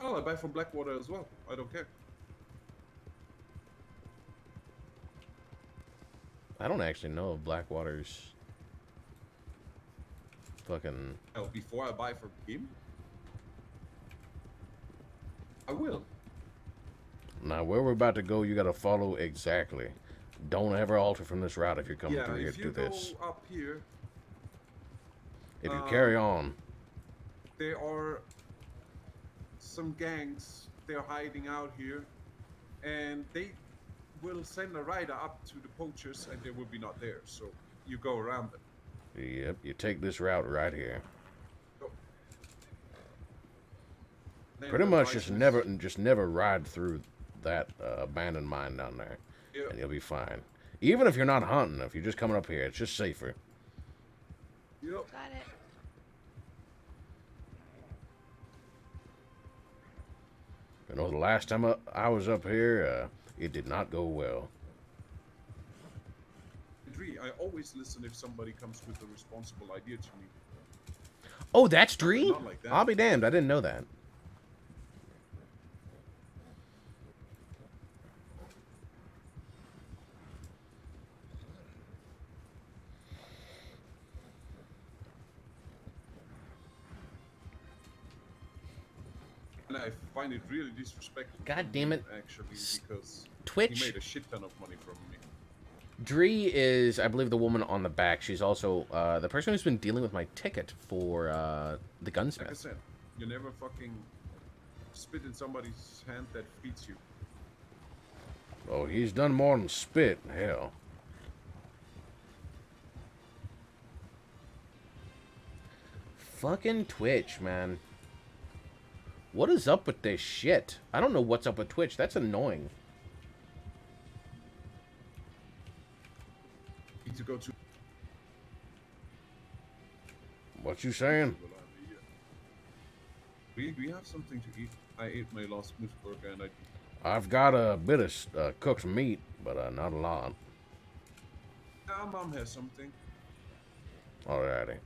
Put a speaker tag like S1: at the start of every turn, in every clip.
S1: Well, I buy from Blackwater as well. I don't care.
S2: I don't actually know if Blackwater's fucking...
S1: Well, before I buy from him, I will.
S2: Now, where we're about to go, you gotta follow exactly. Don't ever alter from this route if you're coming
S1: Yeah,
S2: through here
S1: if
S2: to
S1: you
S2: do
S1: go
S2: this.
S1: up here,
S2: If you carry
S1: um,
S2: on,
S1: there are some gangs. They're hiding out here, and they will send a rider up to the poachers, and they will be not there. So you go around them.
S2: yep, you take this route right here.
S1: Go. Then
S2: Pretty
S1: the
S2: much
S1: license.
S2: just never ride through that abandoned mine down there,
S1: Yeah.
S2: and you'll be fine. Even if you're not hunting, if you're just coming up here, it's just safer.
S1: Yep.
S3: Got it.
S2: You know, the last time I was up here, it did not go well.
S1: I always listen if somebody comes with a responsible idea to me.
S2: Oh, that's
S1: But
S2: Dree?
S1: not like that.
S2: I'll be damned, I didn't know that.
S1: And I find it really disrespectful.
S2: God
S1: from
S2: damn
S1: him,
S2: it.
S1: actually, because he
S2: Twitch?
S1: made a shit ton of money from me.
S2: Dree is, I believe, the woman on the back. She's also the person who's been dealing with my ticket for the
S1: Like I
S2: gunsmith.
S1: said, you never fucking spit in somebody's hand that feeds you.
S2: Oh, he's done more than spit. Hell. Fucking Twitch, man. What is up with this shit? I don't know what's up with Twitch. That's annoying.
S1: Need to go to.
S2: What you saying?
S1: We have something to eat. I ate my last moose burger and I.
S2: I've got a bit of cooked meat, but not a lot.
S1: Now mom has something.
S2: Alrighty.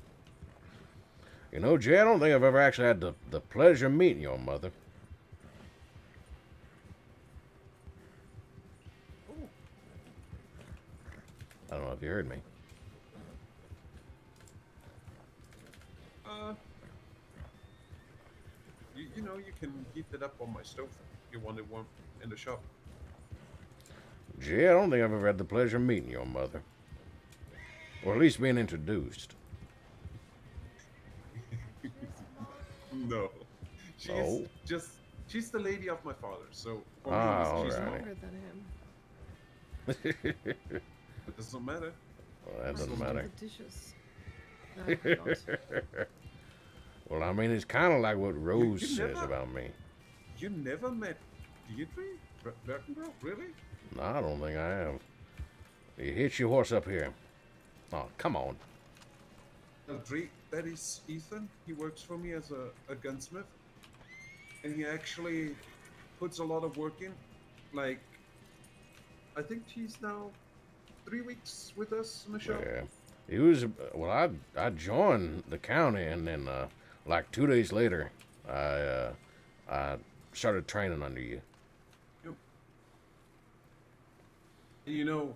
S2: You know, Jay, I don't think I've ever actually had the pleasure of meeting your mother.
S1: Oh,
S2: I don't know if you heard me.
S1: uh, you know you can heat it up on my stove. You wanted one in the shop.
S2: Jay, I don't think I've ever had the pleasure of meeting your mother. Or at least being introduced.
S1: No, she's
S2: Oh.
S1: just she's the lady of my father. So for
S2: Ah,
S1: me, she's
S2: alright.
S1: mom.
S3: Longer than him.
S1: It doesn't matter.
S2: Well, that doesn't
S3: I
S2: matter.
S3: The dishes. No, I don't.
S2: Well, I mean, it's kind of like what Rose
S1: you
S2: says
S1: never-
S2: about me.
S1: You never met Pt.3? Berkenbrough? Really?
S2: No, I don't think I have. You hitch your horse up here. Oh, come on.
S1: That is Ethan. He works for me as a gunsmith. And he actually puts a lot of work in. Like, I think he's now 3 weeks with us in the shop.
S2: Yeah. He was, well, I joined the county, and then, like 2 days later, I started training under you.
S1: Yep. And you know,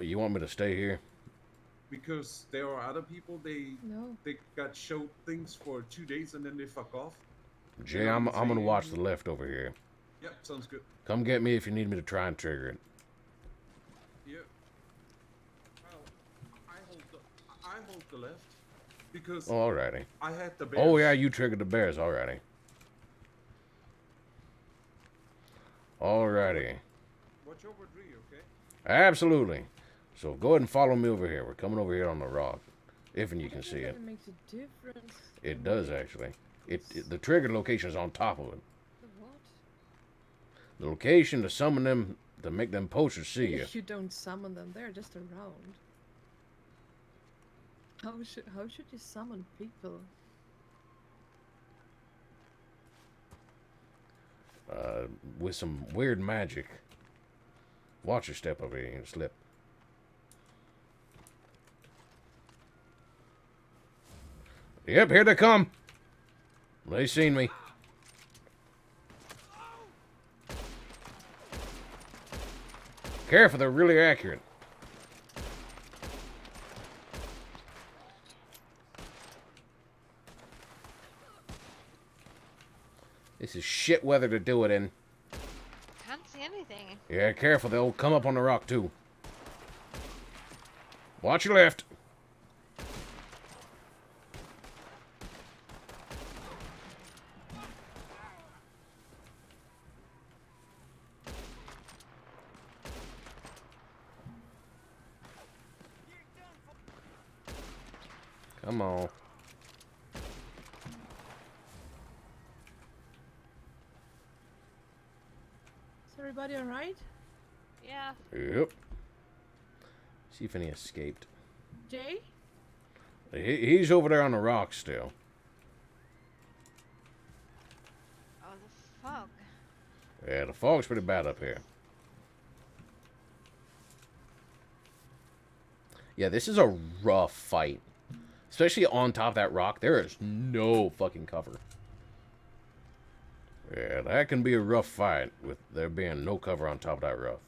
S2: You want me to stay here?
S1: because there are other people,
S3: No.
S1: they got showed things for 2 days and then they fuck off.
S2: Jay, I'm gonna watch the left over here.
S1: Yep, sounds good.
S2: Come get me if you need me to try and trigger it.
S1: Yep. Well, I hold the left because
S2: Oh, alrighty.
S1: I had the bears.
S2: Oh, yeah, you triggered the bears. Alrighty. Alrighty.
S1: Watch over Dree, okay?
S2: Absolutely. So go ahead and follow me over here. We're coming over here on the rock. If and you can see it.
S3: It makes a difference.
S2: It does, actually. The trigger location is on top of it.
S3: The what?
S2: The location to summon them, to make them poachers see you.
S3: You don't summon them, they're just around. How should you summon people?
S2: With some weird magic. Watch your step over here and slip. Yep, here they come. They seen me. Careful, they're really accurate. This is shit weather to do it in.
S4: Can't see anything.
S2: Yeah, careful, they'll come up on the rock too. Watch your left. Come on.
S3: Is everybody alright?
S4: Yeah.
S2: Yep. See if any escaped.
S3: Jay?
S2: He's over there on the rock still.
S4: Oh, the fog.
S2: Yeah, the fog's pretty bad up here. Yeah, this is a rough fight. Especially on top of that rock, there is no fucking cover. Yeah, that can be a rough fight with there being no cover on top of that rough.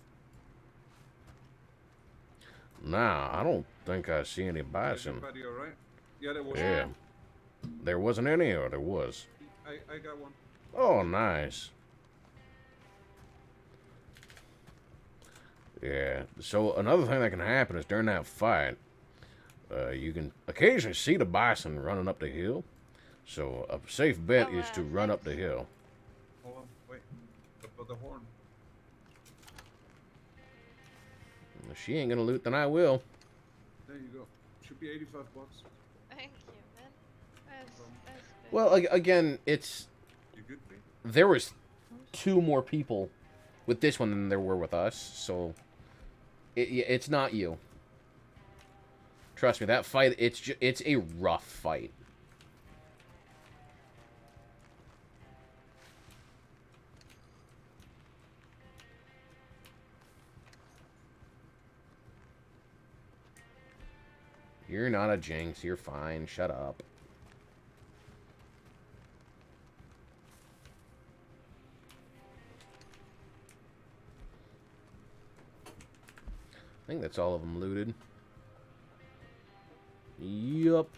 S2: Nah, I don't think I see any bison.
S1: Everybody all right? Yeah, there was.
S2: Yeah. There wasn't any, or there was?
S1: I got one.
S2: Oh, nice. Yeah, so another thing that can happen is during that fight, you can occasionally see the bison running up the hill. So a safe bet is to run up the hill.
S1: Hold on, wait. The horn.
S2: If she ain't gonna loot, then I will.
S1: There you go. Should be $85.
S4: Thank you, man. That's good.
S2: Well, again, it's
S1: You good, mate?
S2: there was 2 more people with this one than there were with us, so it's not you. Trust me, that fight, it's a rough fight. You're not a jinx, you're fine, shut up. I think that's all of them looted. Yup.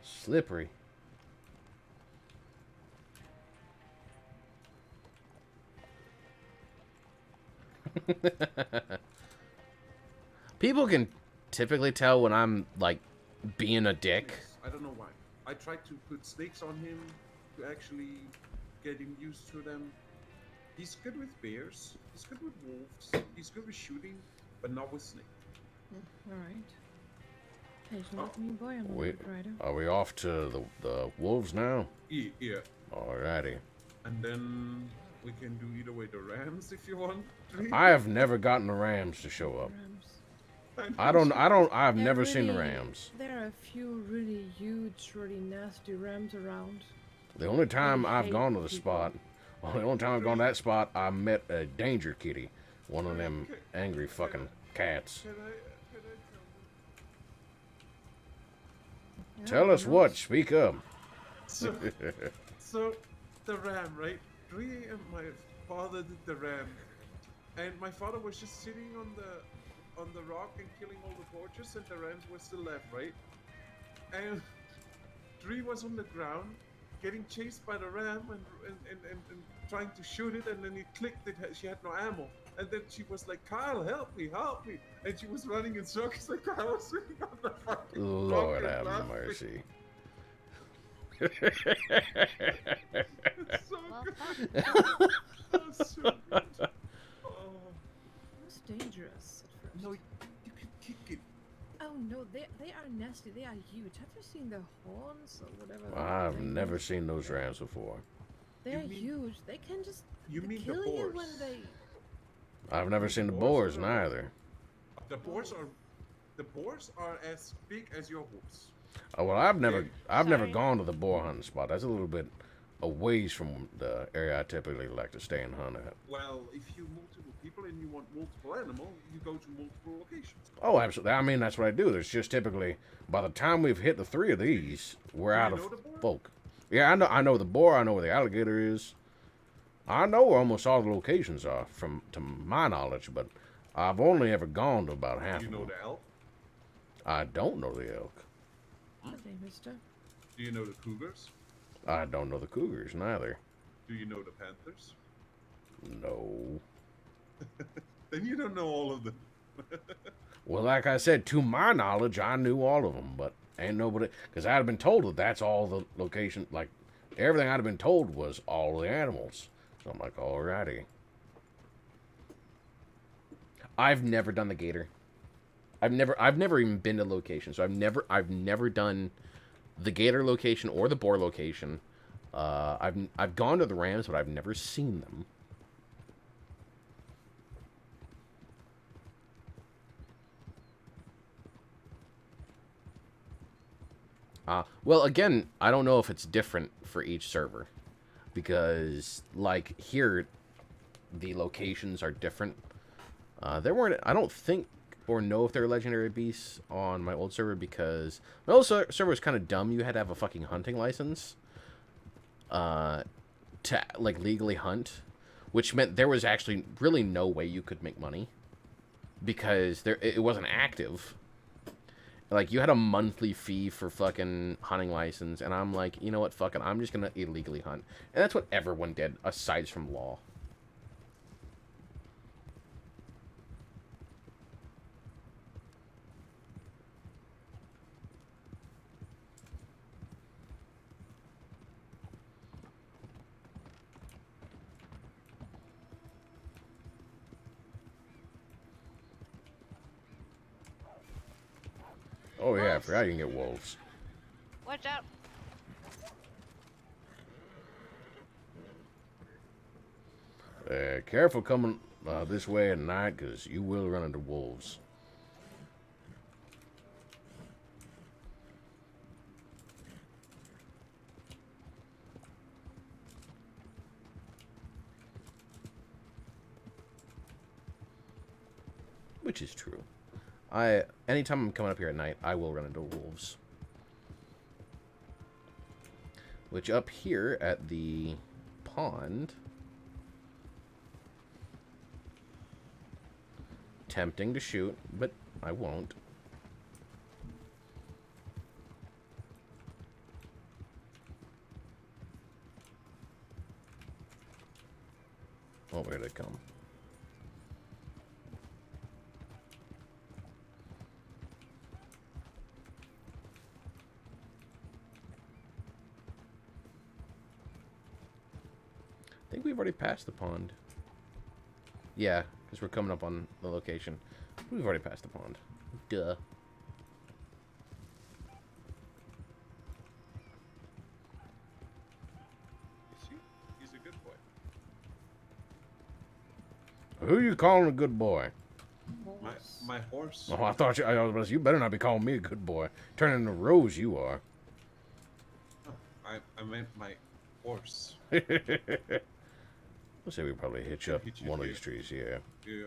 S2: Slippery. People can typically tell when I'm, like, being a dick.
S1: Yes, I don't know why. I tried to put snakes on him to actually get him used to them. He's good with bears. He's good with wolves. He's good with shooting, but not with snakes.
S3: Alright. Patient with me, boy, I'm
S2: Wait,
S3: a rider.
S2: are we off to the wolves now?
S1: Yeah.
S2: Alrighty.
S1: And then we can do either way the rams if you want.
S2: I have never gotten the rams to show up.
S3: Rams.
S2: I've
S3: They're
S2: never seen the
S3: really-
S2: rams.
S3: There are a few really huge, really nasty rams around.
S2: The only time
S3: I
S2: I've
S3: hate
S2: gone to the
S3: people.
S2: spot, the only time I've gone to that spot, I met a danger kitty. One of them angry fucking cats.
S1: Can I
S3: Yeah,
S2: Tell us
S3: who
S2: what,
S3: knows?
S2: speak up.
S1: So the ram, right? Dre and my father did the ram, and my father was just sitting on the rock and killing all the poachers, and the rams were still left, right? And Dre was on the ground, getting chased by the ram and trying to shoot it, and then it clicked that she had no ammo. And then she was like, "Kyle, help me, help me!" And she was running in circles like I was sitting on the fucking rock
S2: Lord
S1: and
S2: have
S1: laughing.
S2: mercy.
S1: It's so
S4: Well,
S1: good.
S4: fuck.
S1: That's so good. Oh,
S3: It's dangerous at first.
S1: no, you can kick it.
S3: Oh no, they are nasty. They are huge. Have you seen the horns or whatever?
S2: I've
S3: thing
S2: never
S3: is?
S2: seen those rams before.
S3: They
S1: You
S3: are
S1: mean-
S3: huge. They can just
S1: You mean the
S3: kill you
S1: boars?
S3: when they.
S2: I've never seen the
S1: Boars
S2: boars
S1: are-
S2: neither.
S1: The boars are as big as your horse.
S2: Oh, well, I've never
S4: Sorry.
S2: gone to the boar hunting spot. That's a little bit a ways from the area I typically like to stay and hunt at.
S1: Well, if you multiple people and you want multiple animal, you go to multiple locations.
S2: Oh, absolutely. I mean, that's what I do. There's just typically, by the time we've hit the 3 of these, we're
S1: Do
S2: out
S1: you
S2: of
S1: know the board?
S2: folk. Yeah, I know the boar. I know where the alligator is. I know where almost all the locations are, from to my knowledge, but I've only ever gone to about half
S1: Do you
S2: of
S1: know
S2: them.
S1: the elk?
S2: I don't know the elk.
S3: Okay, mister.
S1: Do you know the cougars?
S2: I don't know the cougars, neither.
S1: Do you know the panthers?
S2: No.
S1: Then you don't know all of them.
S2: Well, like I said, to my knowledge, I knew all of them, but ain't nobody... Because I'd have been told that that's all the location... Like, everything I'd have been told was all the animals. So I'm like, alrighty. I've never done the gator. I've never even been to location. So I've never done the gator location or the boar location. I've gone to the rams, but I've never seen them. Well, again, I don't know if it's different for each server, because like here, the locations are different. There weren't, I don't think or know if there were legendary beasts on my old server, because my old server was kind of dumb. You had to have a fucking hunting license to like legally hunt, which meant there was actually really no way you could make money because it wasn't active. Like, you had a monthly fee for fucking hunting license, and I'm like, you know what, fuck it, I'm just gonna illegally hunt. And that's what everyone did, aside from law. Oh yeah, I forgot you can get wolves.
S4: Watch out.
S2: Careful coming this way at night, because you will run into wolves. Which is true. Anytime I'm coming up here at night, I will run into wolves. Which up here at the pond, tempting to shoot, but I won't. Oh, where did it come? I think we've already passed the pond. Yeah, because we're coming up on the location. We've already passed the pond. Duh.
S1: You see? He's a good boy.
S2: Who you calling a good boy?
S1: My horse.
S2: Oh, I thought you better not be calling me a good boy. Turning into Rose, you are.
S1: Oh, I meant my horse.
S2: Let's say we probably hitch up
S1: Hitch you
S2: one of
S1: here.
S2: these trees, yeah.
S1: Yeah.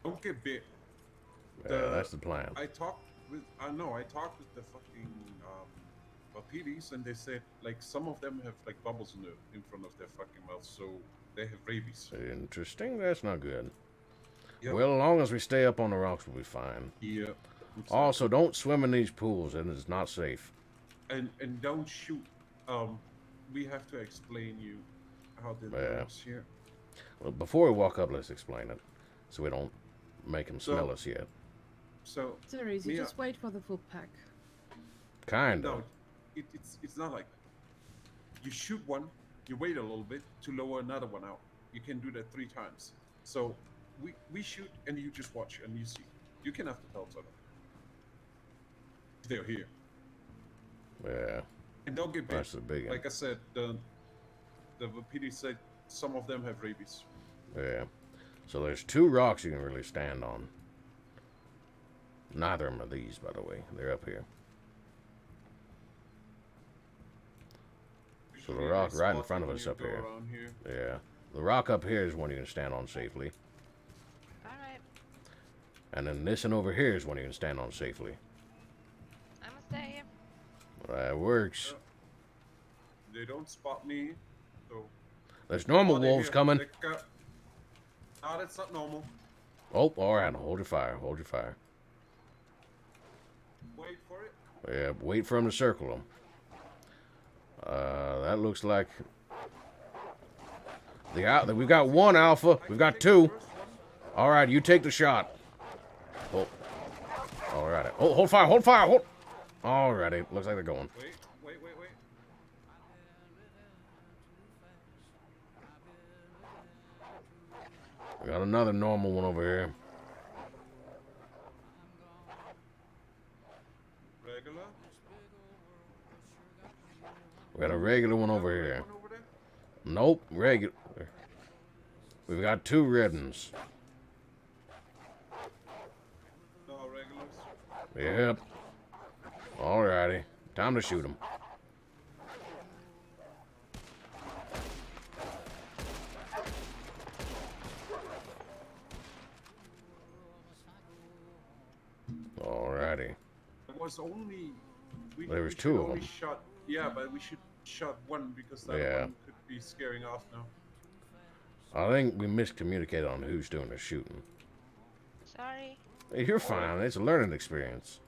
S1: Don't get bit.
S2: Yeah, that's the plan.
S1: I talked with the fucking PDs, and they said like some of them have like bubbles in front of their fucking mouth, so they have rabies.
S2: Interesting. That's not good.
S1: Yep.
S2: Well, as long as we stay up on the rocks, we'll be fine.
S1: Yeah.
S2: Also, don't swim in these pools. It is not safe.
S1: And don't shoot. We have to explain you how this
S2: Yeah.
S1: works here.
S2: Well, before we walk up, let's explain it, so we don't make them smell
S1: So-
S2: us yet.
S1: So
S3: It's very easy.
S1: Mia-
S3: Just wait for the full pack.
S2: Kind
S1: no,
S2: of.
S1: it's not like that. You shoot one, you wait a little bit to lower another one out. You can do that 3 times. So we shoot and you just watch and you see. You can have the pelts on them. They're here.
S2: Yeah.
S1: And don't get bit.
S2: That's the big one.
S1: Like I said, the PD said some of them have rabies.
S2: Yeah. So there's 2 rocks you can really stand on. Neither of them are these, by the way. They're up here. So the
S1: Usually
S2: rock
S1: they
S2: right in
S1: spot
S2: front
S1: you
S2: of
S1: when
S2: us
S1: you
S2: up
S1: go
S2: here.
S1: around here.
S2: Yeah. The rock up here is one you can stand on safely.
S4: Alright.
S2: And then this one over here is one you can stand on safely.
S4: I'ma stay.
S2: That works.
S1: Yeah. They don't spot me, so.
S2: There's normal
S1: Oh, they're
S2: wolves
S1: here.
S2: coming.
S1: They got... No, that's not normal.
S2: Oh, alright. Hold your fire. Hold your fire.
S1: Wait for it.
S2: Yeah, wait for him to circle them. That looks like... We've got 1 alpha. We've got 2. Alright, you take the shot. Oh. Alrighty. Oh, hold fire. Hold fire. Hold... Alrighty. Looks like they're going.
S1: Wait.
S2: We got another normal one over here.
S1: Regular.
S2: We got a regular one over here.
S1: One over there?
S2: Nope, regular. We've got 2 red ones.
S1: No regulars.
S2: Yep. Alrighty. Time to shoot them. Alrighty.
S1: There was only.
S2: There was
S1: should
S2: 2 of
S1: only
S2: them.
S1: Shot, yeah, but we should shot 1 because that
S2: Yeah.
S1: one could be scaring off now.
S2: I think we miscommunicated on who's doing the shooting.
S4: Sorry.
S2: Hey, you're fine. It's a learning experience.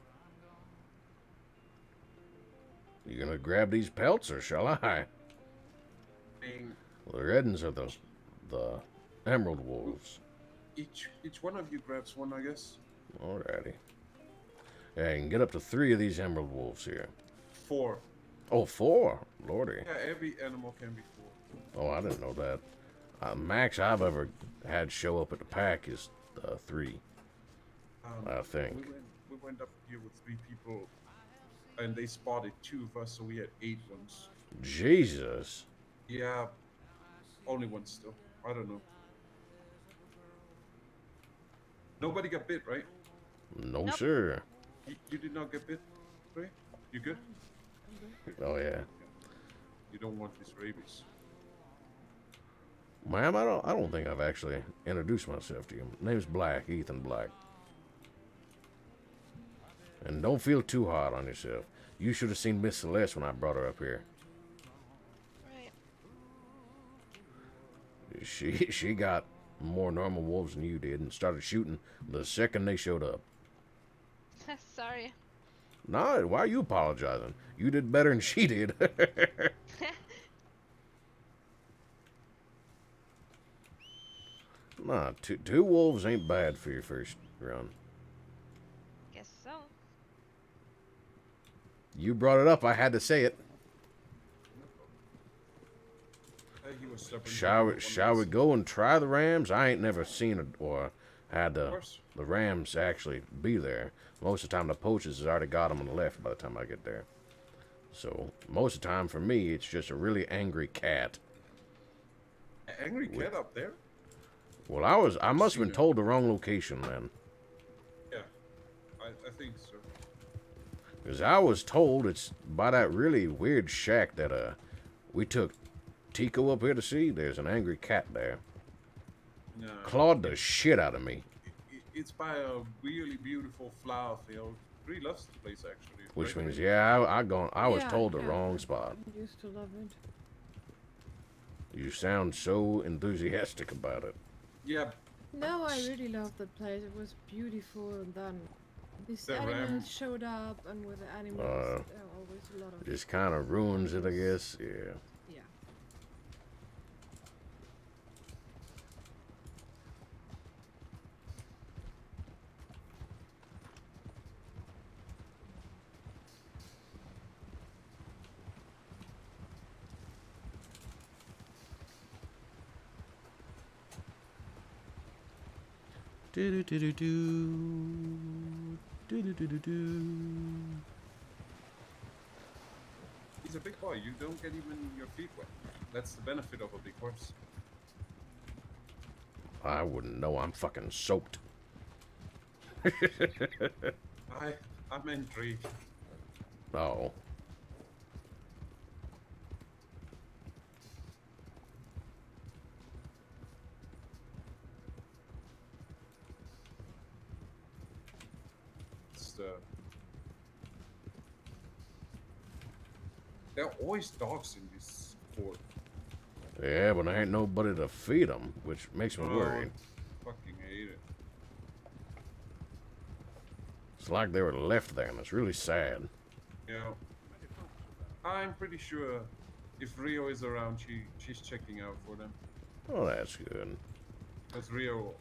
S2: You gonna grab these pelts or shall I?
S1: Being
S2: Well, the red ones are the emerald wolves.
S1: each one of you grabs 1, I guess.
S2: Alrighty. Yeah, you can get up to 3 of these emerald wolves here.
S1: 4.
S2: Oh, 4? Lordy.
S1: Yeah, every animal can be 4.
S2: Oh, I didn't know that. Max I've ever had show up at the pack is 3, I think.
S1: We went up here with 3 people, and they spotted 2 of us, so we had 8 ones.
S2: Jesus.
S1: Yeah, only 1 still. I don't know. Nobody got bit, right?
S2: No,
S4: Nope.
S2: sir.
S1: You did not get bit, right? You good?
S2: Oh, yeah.
S1: You don't want this rabies.
S2: Ma'am, I don't think I've actually introduced myself to you. My name's Black, Ethan Black. And don't feel too hard on yourself. You should have seen Miss Celeste when I brought her up here.
S4: Right.
S2: She got more normal wolves than you did and started shooting the second they showed up.
S4: Sorry.
S2: Nah, why are you apologizing? You did better than she did. Nah, two wolves ain't bad for your first run.
S4: Guess so.
S2: You brought it up, I had to say it.
S1: He was stubborn.
S2: Shall we go and try the rams? I ain't never seen it or had
S1: Of course.
S2: the rams actually be there. Most of the time the poachers has already got them on the left by the time I get there. So most of the time for me it's just a really angry cat.
S1: Angry cat up there?
S2: Well, I must have been told the wrong location then.
S1: Yeah, I think so.
S2: Because I was told it's by that really weird shack that we took Tico up here to see. There's an angry cat there.
S1: No.
S2: Clawed the shit out of me.
S1: It's by a really beautiful flower field. Really loves the place actually.
S2: Which
S1: Right?
S2: means, yeah, I was
S3: Yeah,
S2: told the
S3: yeah,
S2: wrong spot.
S3: I used to love it.
S2: You sound so enthusiastic about it.
S1: Yeah,
S3: No, I really loved that place. It was beautiful, and then these
S1: The
S3: animals
S1: ram.
S3: showed up, and with the animals, there are always a lot of
S2: Just kind of ruins it, I guess. Yeah.
S3: yeah.
S2: Do do do do do do do do do.
S1: he's a big boy. You don't get even your feet wet. That's the benefit of a big horse.
S2: I wouldn't know. I'm fucking soaked.
S1: I'm intrigued.
S2: Oh.
S1: There are always dogs in this fort.
S2: Yeah, but I ain't nobody to feed them, which makes me worried.
S1: Fucking hate it.
S2: It's like they were left there, and it's really sad.
S1: Yeah. I'm pretty sure if Rio is around, she's checking out for them.
S2: Oh, that's good.
S1: Because Rio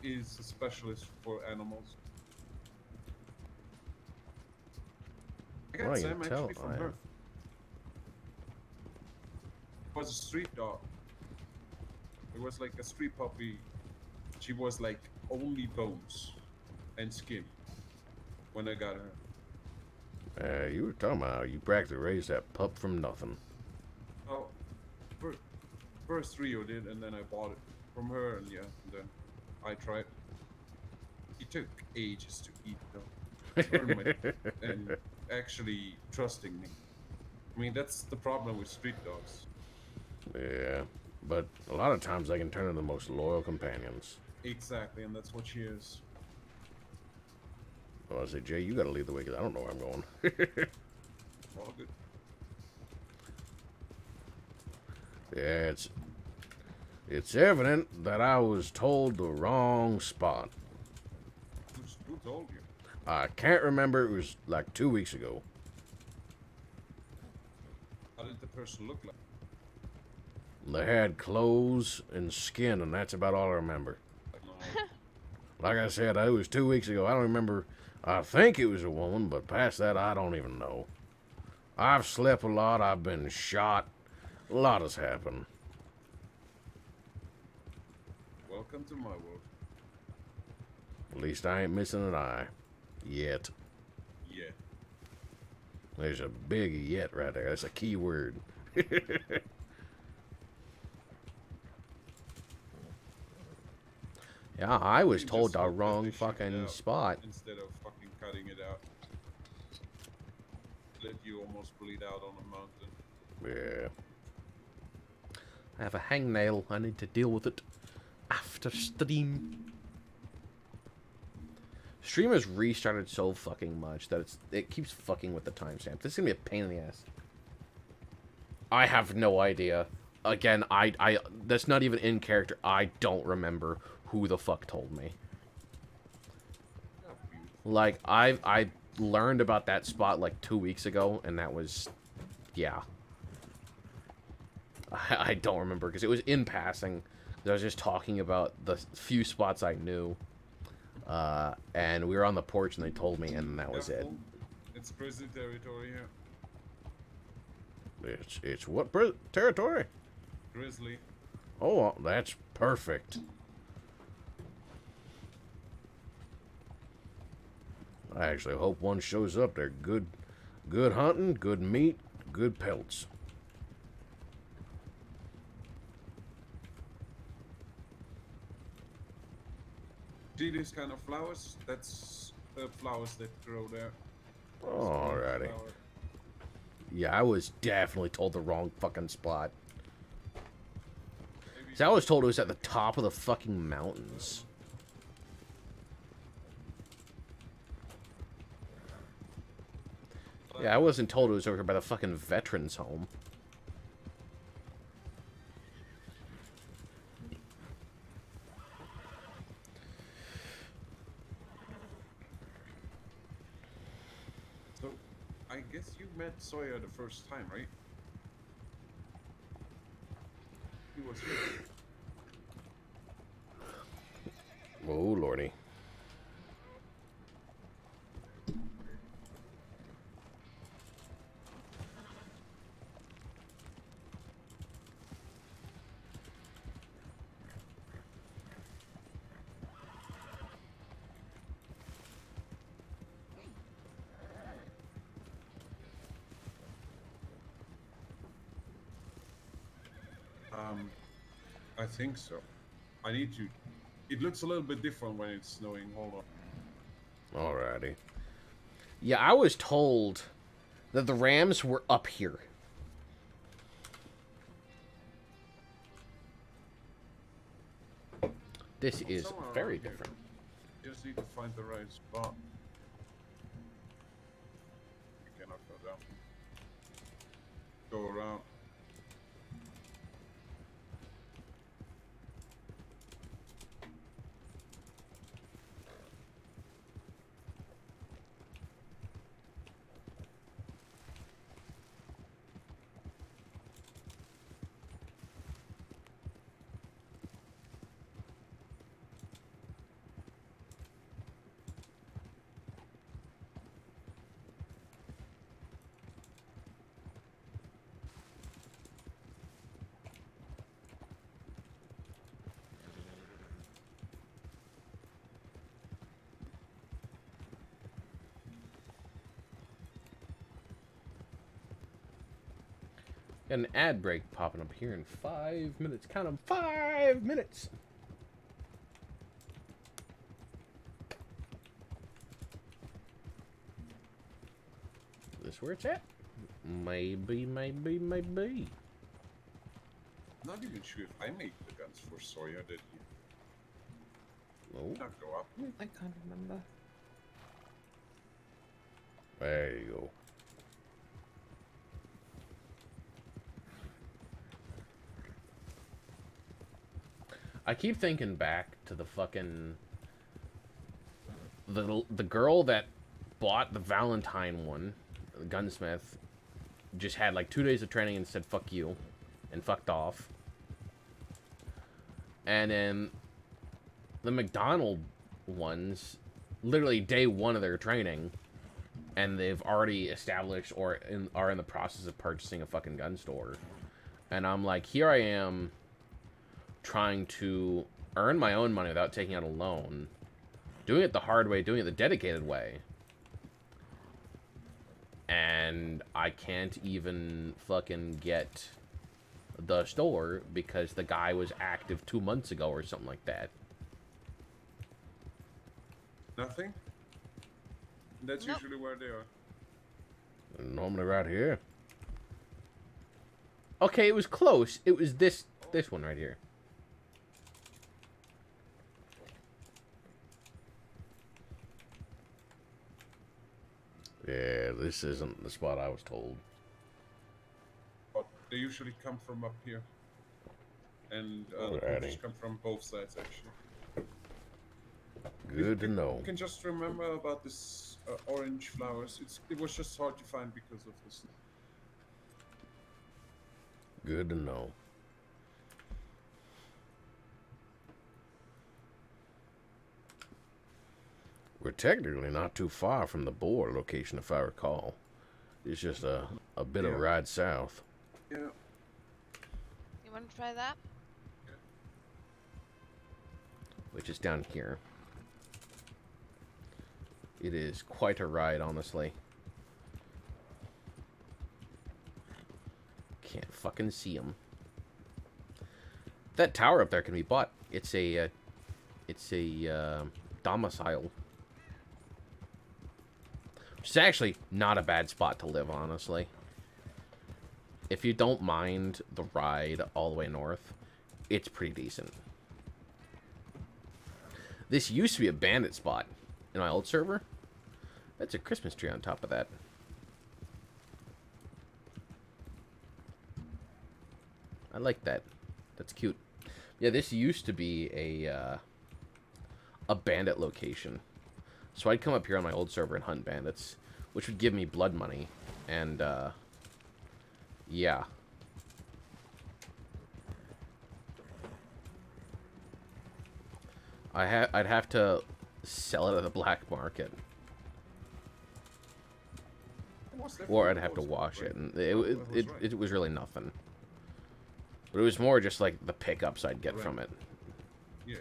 S1: is a specialist for animals. I got
S2: Well, you
S1: Sam
S2: can tell
S1: actually from
S2: I
S1: her.
S2: am.
S1: It was a street dog. It was like a street puppy. She was like only bones and skin when I got her.
S2: You were talking about how you practically raised that pup from nothing.
S1: Oh, first Rio did, and then I bought it from her, and yeah, and then I tried. It took ages to eat though, and actually trusting me. I mean, that's the problem with street dogs.
S2: Yeah, but a lot of times they can turn into the most loyal companions.
S1: Exactly, and that's what she is.
S2: Well, I say, Jay, you gotta lead the way, because I don't know where I'm going.
S1: All good.
S2: Yeah, it's evident that I was told the wrong spot.
S1: Who told you?
S2: I can't remember. It was like 2 weeks ago.
S1: How did the person look like?
S2: They had clothes and skin, and that's about all I remember.
S1: No.
S2: Like I said, it was 2 weeks ago. I don't remember. I think it was a woman, but past that, I don't even know. I've slept a lot. I've been shot. A lot has happened.
S1: Welcome to my world.
S2: At least I ain't missing an eye. Yet.
S1: Yeah.
S2: There's a big yet right there. That's a key word. Yeah, I was
S1: You
S2: told
S1: just
S2: the
S1: hope that they
S2: wrong
S1: shoot it
S2: fucking
S1: out
S2: spot.
S1: instead of fucking cutting it out. Let you almost bleed out on a mountain.
S2: Yeah. I have a hangnail. I need to deal with it after stream. Stream has restarted so fucking much that it keeps fucking with the timestamp. This is gonna be a pain in the ass. I have no idea. Again, I that's not even in character. I don't remember who the fuck told me.
S1: Oh, beautiful.
S2: Like I learned about that spot like 2 weeks ago, and that was, yeah. I don't remember because it was in passing. I was just talking about the few spots I knew, and we were on the porch, and they told me, and that was it.
S1: Careful. It's grizzly territory here.
S2: It's what territory?
S1: Grizzly.
S2: Oh, that's perfect. I actually hope one shows up. They're good hunting, good meat, good pelts.
S1: See these kind of flowers? That's the flowers that grow there.
S2: Alrighty.
S1: Flower.
S2: Yeah, I was definitely told the wrong fucking spot.
S1: Maybe
S2: See, I was told it was at the top of the fucking mountains. Yeah, I wasn't told it was over here by the fucking veterans home.
S1: So, I guess you met Sawyer the first time, right? He was here.
S2: Oh, lordy.
S1: I think so. I need to. It looks a little bit different when it's snowing. Hold on.
S2: Alrighty. Yeah, I was told that the Rams were up here. This is
S1: Somewhere
S2: very
S1: around here.
S2: different.
S1: Just need to find the right spot. You cannot go down. Go around.
S2: Got an ad break popping up here in 5 minutes. Count them, 5 minutes. This where it's at? Maybe.
S1: Not even sure if I made the guns for Sawyer, did he?
S2: Oh,
S1: Not go up.
S3: I can't remember.
S2: there you go. I keep thinking back to the fucking the girl that bought the Valentine one, the gunsmith, just had like 2 days of training and said fuck you and fucked off. And then the McDonald ones, literally day one of their training, and they've already established or are in the process of purchasing a fucking gun store. And I'm like, here I am trying to earn my own money without taking out a loan, doing it the hard way, doing it the dedicated way, and I can't even fucking get the store because the guy was active 2 months ago or something like that.
S1: Nothing? That's
S4: Nope.
S1: usually where they are.
S2: Normally right here. Okay, it was close. It was this one right here. Yeah, this isn't the spot I was told.
S1: But they usually come from up here. And the
S2: Alrighty.
S1: poachers come from both sides, actually.
S2: Good to know.
S1: You can just remember about this orange flowers. It was just hard to find because of this.
S2: Good to know. We're technically not too far from the Boar location, if I recall. It's just a bit of a
S1: Yeah.
S2: ride south.
S1: Yeah.
S4: You want to try that?
S2: Which is down here. It is quite a ride, honestly. Can't fucking see them. That tower up there can be bought. It's a domicile. It's actually not a bad spot to live, honestly. If you don't mind the ride all the way north, it's pretty decent. This used to be a bandit spot in my old server. That's a Christmas tree on top of that. I like that. That's cute. Yeah, this used to be a bandit location. So I'd come up here on my old server and hunt bandits, which would give me blood money. And, yeah. I'd have to sell it at the black market. Or I'd have to wash it. And it was really nothing. But it was more just like the pickups I'd get from it.
S1: Yeah.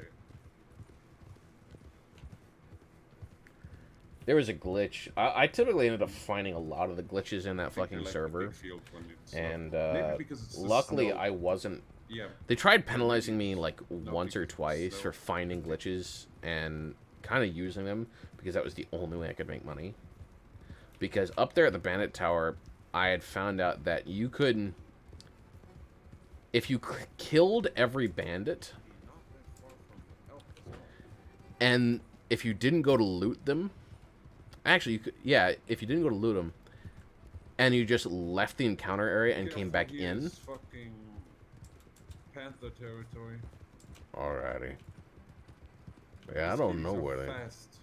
S2: There was a glitch. I typically ended up finding a lot of the glitches in that
S1: I think
S2: fucking
S1: they like the
S2: server.
S1: big field when it's
S2: And
S1: maybe because it's the
S2: luckily
S1: snow.
S2: I wasn't
S1: Yeah.
S2: They tried penalizing me like
S1: No
S2: once or
S1: people,
S2: twice
S1: so-
S2: for finding glitches and kind of using them because that was the only way I could make money. Because up there at the Bandit Tower, I had found out that you could, if you killed every bandit,
S1: Not that far from the elk as well.
S2: and if you didn't go to loot them, actually, you could, yeah, if you didn't go to loot them, and you just left the encounter area and came
S1: Careful,
S2: back
S1: here
S2: in.
S1: is fucking panther territory.
S2: Alrighty. Yeah, I
S1: These
S2: don't
S1: kitties
S2: know
S1: are
S2: where they.
S1: fast.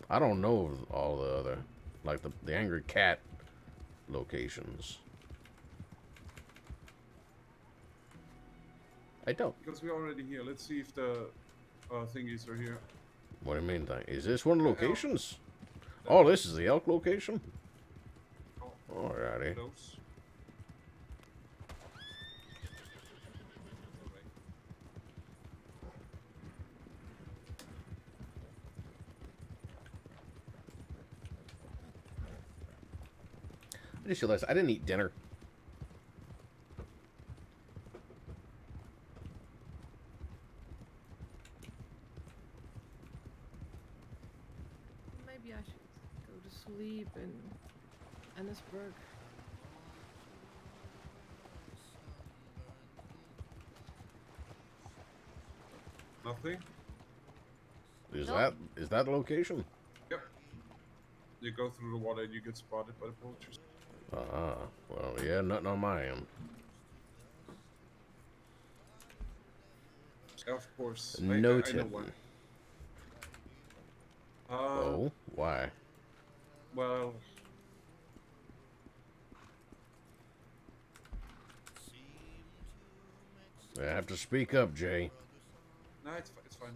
S2: I don't know all the other, like the angry cat locations. I don't.
S1: Because we're already here. Let's see if the thingies are here.
S2: What do you mean? Is this one of the
S1: The elk.
S2: locations?
S1: The
S2: Oh,
S1: elk.
S2: this is the elk location.
S1: Oh,
S2: Alrighty.
S1: close. Alright.
S2: I just realized I didn't eat dinner.
S3: Maybe I should go to sleep in Annisburg.
S1: Nothing?
S4: Nope.
S2: Is that the location?
S1: Yep. You go through the water and you get spotted by the poachers.
S2: Well, yeah, nothing on my end.
S1: Of course.
S2: Noted.
S1: I know one.
S2: Oh, why?
S1: Well,
S2: I have to speak up, Jay.
S1: no, it's fine.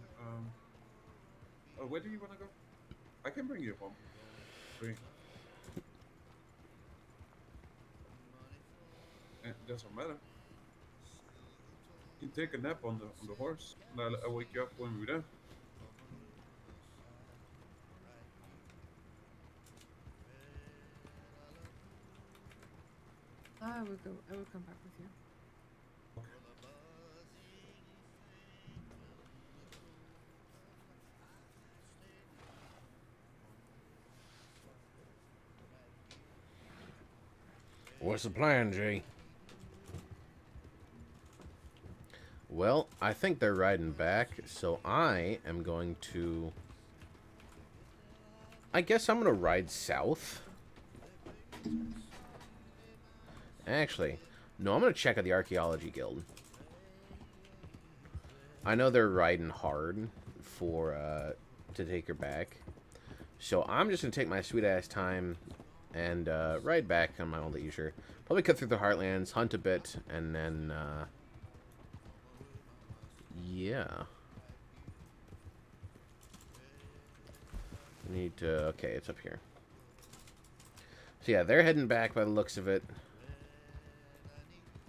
S1: Where do you want to go? I can bring you home. Bring. It doesn't matter. You can take a nap on the horse, and I'll wake you up when we're done.
S3: I will go. I will come back with you.
S2: What's the plan, Jay? Well, I think they're riding back, so I am going to... I guess I'm going to ride south. Actually, no, I'm going to check out the Archaeology Guild. I know they're riding hard for, to take her back. So I'm just going to take my sweet-ass time and ride back on my own leisure. Probably cut through the Heartlands, hunt a bit, and then, yeah. Need to... Okay, it's up here. So yeah, they're heading back by the looks of it.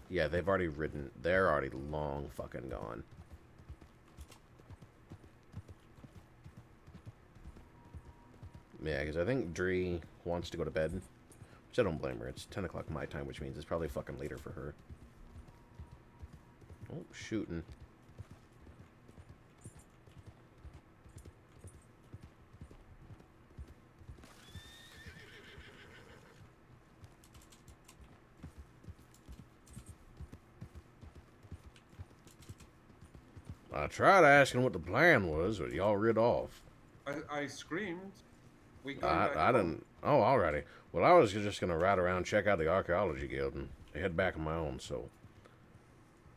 S2: Yeah, they've already ridden. They're already long fucking gone. Yeah, because I think Dree wants to go to bed. Which I don't blame her. It's 10 o'clock my time, which means it's probably fucking later for her. Oh, shooting. I tried asking what the plan was, but y'all rid off.
S1: I screamed. We going back
S2: I
S1: home.
S2: didn't... Oh, alrighty. Well, I was just going to ride around, check out the Archaeology Guild, and head back on my own, so...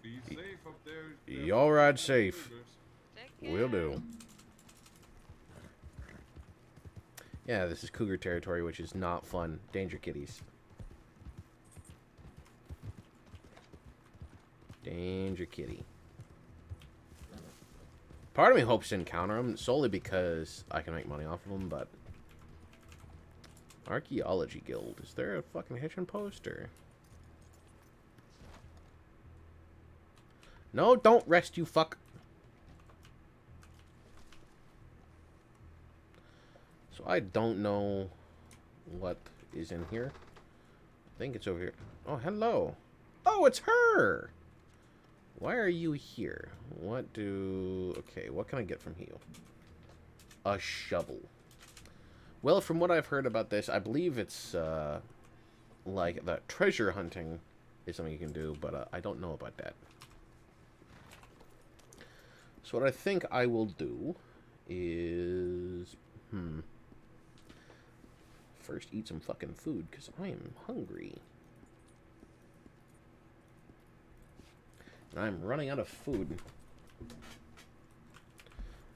S1: Be safe up there.
S2: Y'all ride safe.
S4: Take care.
S2: Will do. Yeah, this is cougar territory, which is not fun. Danger kitties. Danger kitty. Part of me hopes to encounter them solely because I can make money off of them, but... Archaeology Guild. Is there a fucking hitching post, or... No, don't rest, you fuck. So I don't know what is in here. I think it's over here. Oh, hello. Oh, it's her. Why are you here? What do... Okay, what can I get from you? A shovel. Well, from what I've heard about this, I believe it's, like, the treasure hunting is something you can do, but I don't know about that. So what I think I will do is... First eat some fucking food, because I am hungry. And I'm running out of food.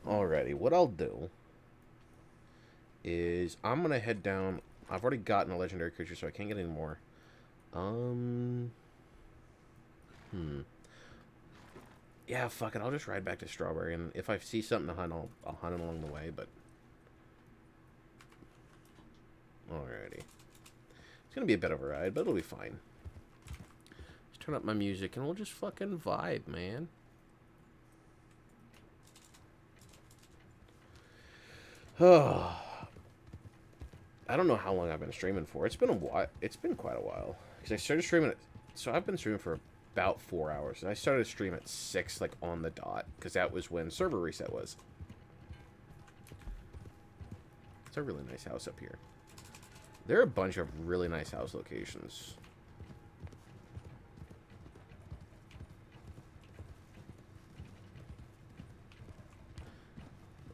S2: Alrighty, what I'll do is I'm going to head down. I've already gotten a legendary creature, so I can't get any more. Yeah, fuck it. I'll just ride back to Strawberry, and if I see something to hunt, I'll hunt it along the way, but... Alrighty. It's going to be a bit of a ride, but it'll be fine. Let's turn up my music, and we'll just fucking vibe, man. Oh... I don't know how long I've been streaming for. It's been a while. It's been quite a while. Because I started streaming at... So I've been streaming for about 4 hours. And I started to stream at 6, like, on the dot. Because that was when server reset was. It's a really nice house up here. There are a bunch of really nice house locations.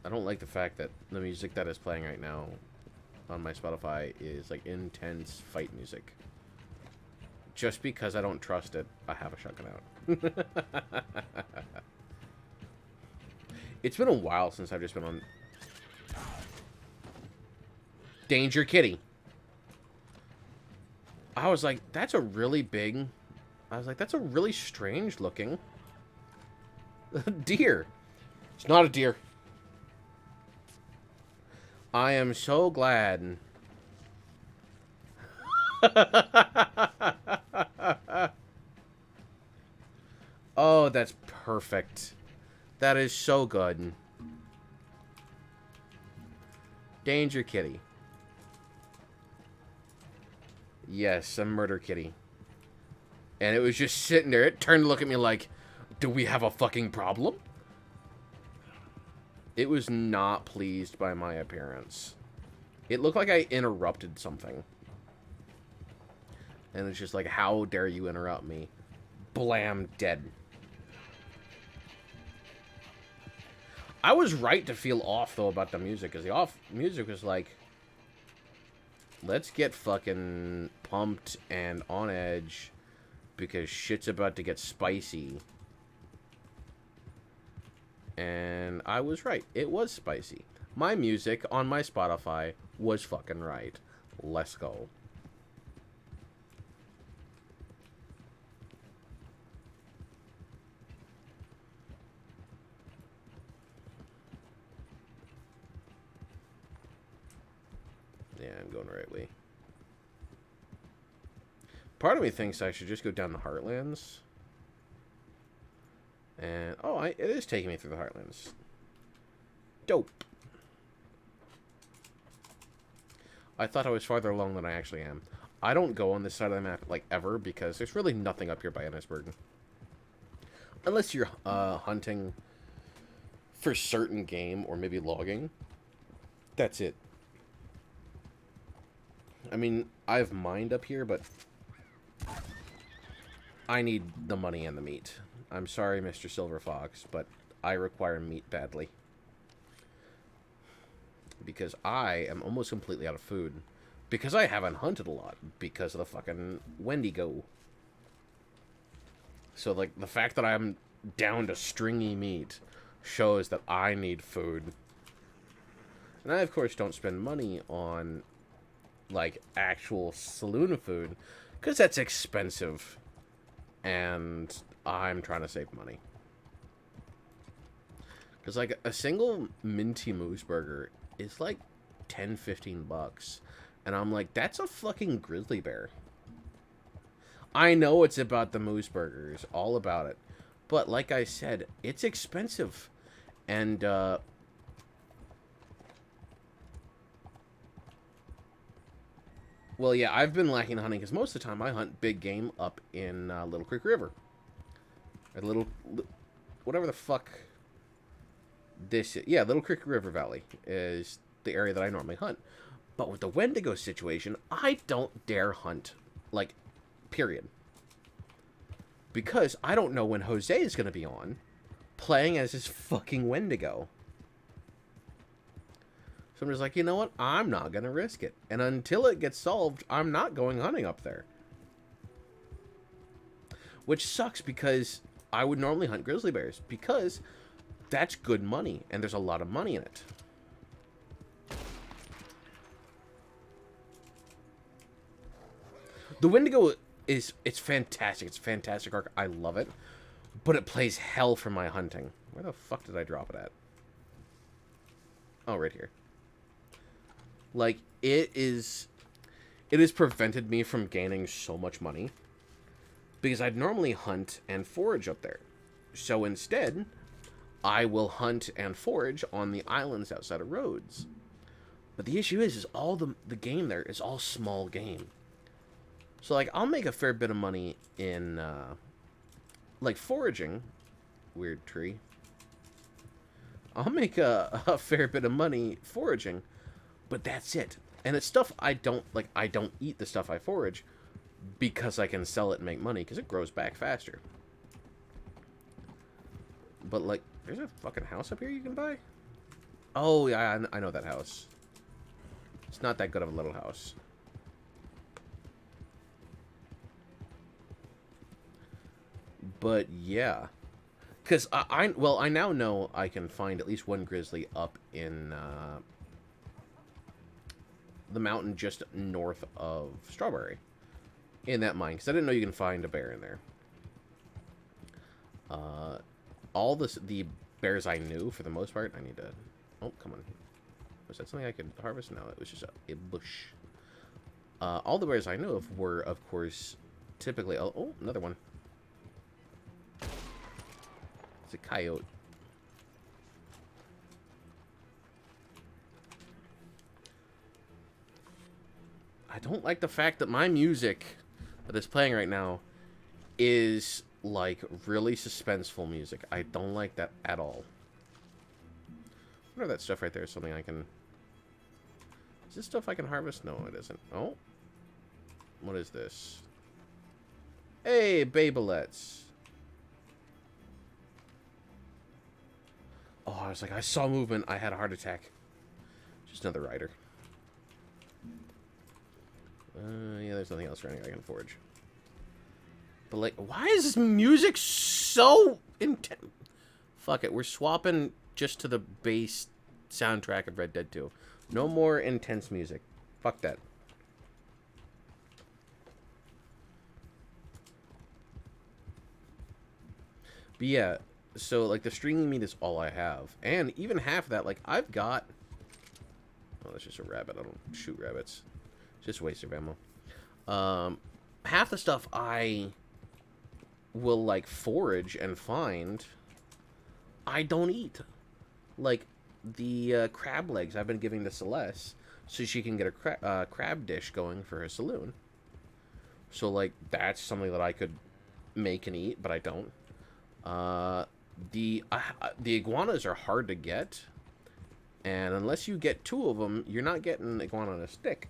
S2: I don't like the fact that the music that is playing right now on my Spotify is like intense fight music. Just because I don't trust it, I have a shotgun out. It's been a while since I've just been on... Danger Kitty. I was like, that's a really big... I was like, that's a really strange looking deer. It's not a deer. I am so glad. Oh, that's perfect. That is so good. Danger Kitty. Yes, a murder kitty. And it was just sitting there. It turned to look at me like, do we have a fucking problem? It was not pleased by my appearance. It looked like I interrupted something. And it's just like, how dare you interrupt me? Blam, dead. I was right to feel off, though, about the music. Because the music was like, let's get fucking pumped and on edge. Because shit's about to get spicy. And I was right. It was spicy. My music on my Spotify was fucking right. Let's go. Yeah, I'm going the right way. Part of me thinks I should just go down the Heartlands. And, oh, it is taking me through the Heartlands. Dope. I thought I was farther along than I actually am. I don't go on this side of the map, like, ever, because there's really nothing up here by Ennisburg. Unless you're hunting for certain game, or maybe logging. That's it. I mean, I've mined up here, but I need the money and the meat. I'm sorry, Mr. Silver Fox, but I require meat badly. Because I am almost completely out of food. Because I haven't hunted a lot. Because of the fucking Wendigo. So, like, the fact that I'm down to stringy meat shows that I need food. And I, of course, don't spend money on, like, actual saloon food. Because that's expensive. And I'm trying to save money. Because, like, a single minty moose burger is, like, 10, 15 bucks. And I'm like, that's a fucking grizzly bear. I know it's about the moose burgers. All about it. But, like I said, it's expensive. And, well, yeah, I've been lacking hunting because most of the time I hunt big game up in Little Creek River. A little, whatever the fuck this is. Yeah, Little Creek River Valley is the area that I normally hunt. But with the Wendigo situation, I don't dare hunt. Like, period. Because I don't know when Jose is going to be on playing as his fucking Wendigo. So I'm just like, you know what? I'm not going to risk it. And until it gets solved, I'm not going hunting up there. Which sucks because I would normally hunt grizzly bears. Because that's good money. And there's a lot of money in it. The Wendigo it's fantastic. It's a fantastic arc. I love it. But it plays hell for my hunting. Where the fuck did I drop it at? Oh, right here. Like, it has prevented me from gaining so much money. Because I'd normally hunt and forage up there. So instead, I will hunt and forage on the islands outside of Rhodes. But the issue is all the game there is all small game. So, like, I'll make a fair bit of money in, like, foraging. Weird tree. I'll make a fair bit of money foraging, but that's it. And it's stuff I don't eat the stuff I forage because I can sell it and make money because it grows back faster. But, like, there's a fucking house up here you can buy? Oh, yeah, I know that house. It's not that good of a little house. But, yeah. Because I now know I can find at least one grizzly up in the mountain just north of Strawberry. In that mine. Because I didn't know you can find a bear in there. All the bears I knew, for the most part, I need to... Oh, come on. Was that something I could harvest? No, it was just a bush. All the bears I knew of were, of course, typically... Oh, another one. It's a coyote. I don't like the fact that my music that is playing right now is, like, really suspenseful music. I don't like that at all. I wonder if that stuff right there is something I can... Is this stuff I can harvest? No, it isn't. Oh. What is this? Hey, babelets. Oh, I was like, I saw movement. I had a heart attack. Just another rider. Yeah, there's nothing else running I can forge. But, like, why is this music so intense? Fuck it, we're swapping just to the base soundtrack of Red Dead 2. No more intense music. Fuck that. But yeah, so, like, the stringy meat is all I have. And even half of that, like, I've got... Oh, that's just a rabbit. I don't shoot rabbits. It's just a waste of ammo. Half the stuff I will, like, forage and find, I don't eat. Like, the crab legs I've been giving to Celeste so she can get a crab dish going for her saloon. So, like, that's something that I could make and eat, but I don't. The iguanas are hard to get, and unless you get 2 of them, you're not getting an iguana on a stick.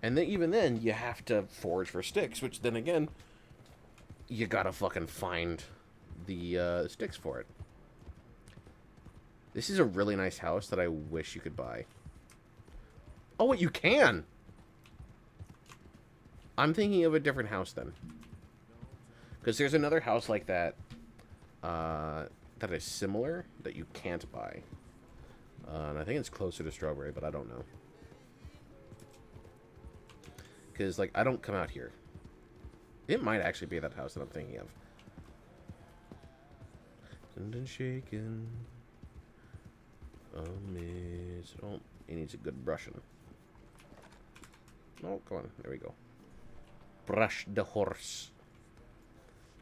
S2: And then even then, you have to forage for sticks, which then again, you gotta fucking find the sticks for it. This is a really nice house that I wish you could buy. Oh, wait, you can! I'm thinking of a different house then. Because there's another house like that that is similar that you can't buy. And I think it's closer to Strawberry, but I don't know. Because, like, I don't come out here. It might actually be that house that I'm thinking of. And shaken. Amazed. Oh, he needs a good brushing. Oh, come on. There we go. Brush the horse.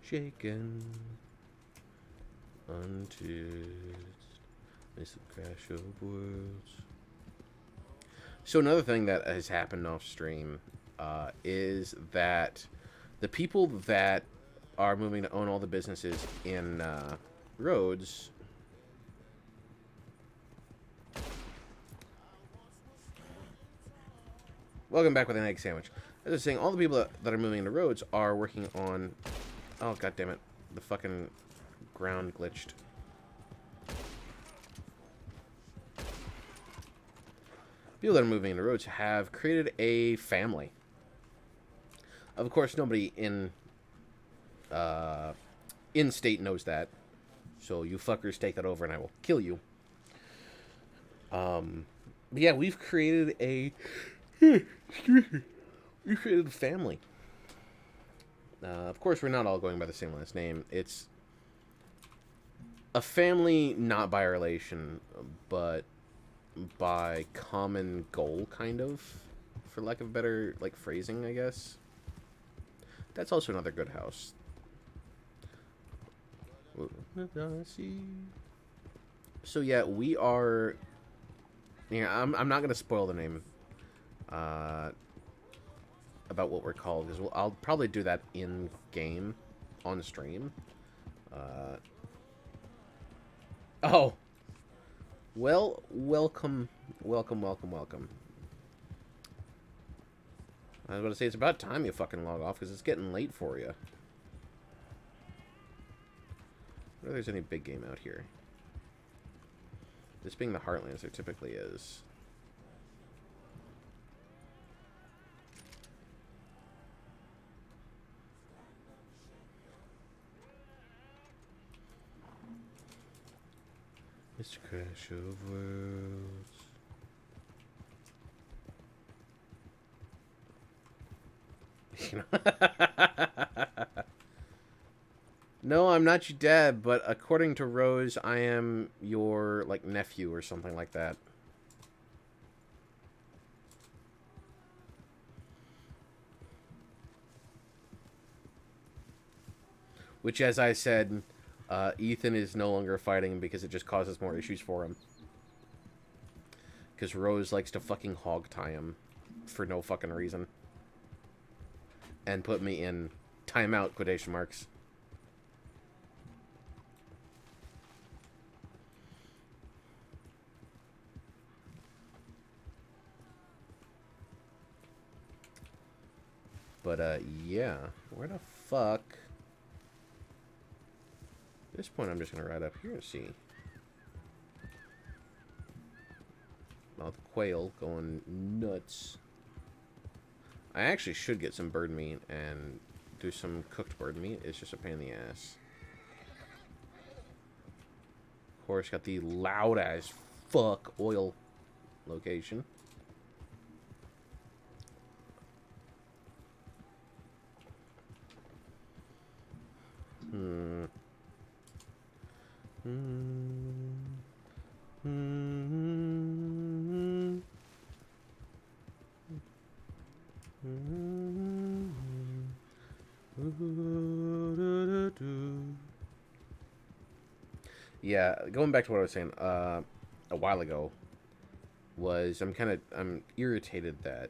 S2: Shaken. Until it's a crash of worlds. So another thing that has happened off stream is that the people that are moving to own all the businesses in Rhodes. Welcome back with an egg sandwich. As I was saying, all the people that are moving into Rhodes are working on... Oh, god damn it. The fucking ground glitched. People that are moving into Rhodes have created a family. Of course, nobody in state knows that. So you fuckers take that over and I will kill you. But yeah, we've created a... We created a family. Of course, we're not all going by the same last name. It's a family not by relation, but by common goal, kind of, for lack of better like phrasing, I guess. That's also another good house. So yeah, we are. Yeah, I'm not gonna spoil the name. About what we're called, because I'll probably do that in game, on stream. Oh, well, welcome. I was about to say it's about time you fucking log off because it's getting late for you. I wonder if there's any big game out here. This being the Heartlands, there typically is. Mr. Crash of Worlds. You know? No, I'm not your dad, but according to Rose, I am your, like, nephew or something like that. Which, as I said, Ethan is no longer fighting because it just causes more issues for him. Because Rose likes to fucking hog tie him for no fucking reason. And put me in timeout, quotation marks. But, yeah. Where the fuck... At this point, I'm just going to ride up here and see. Well, the quail going nuts. I actually should get some bird meat and do some cooked bird meat. It's just a pain in the ass. Of course, got the loud as fuck oil location. Yeah, going back to what I was saying a while ago was I'm irritated that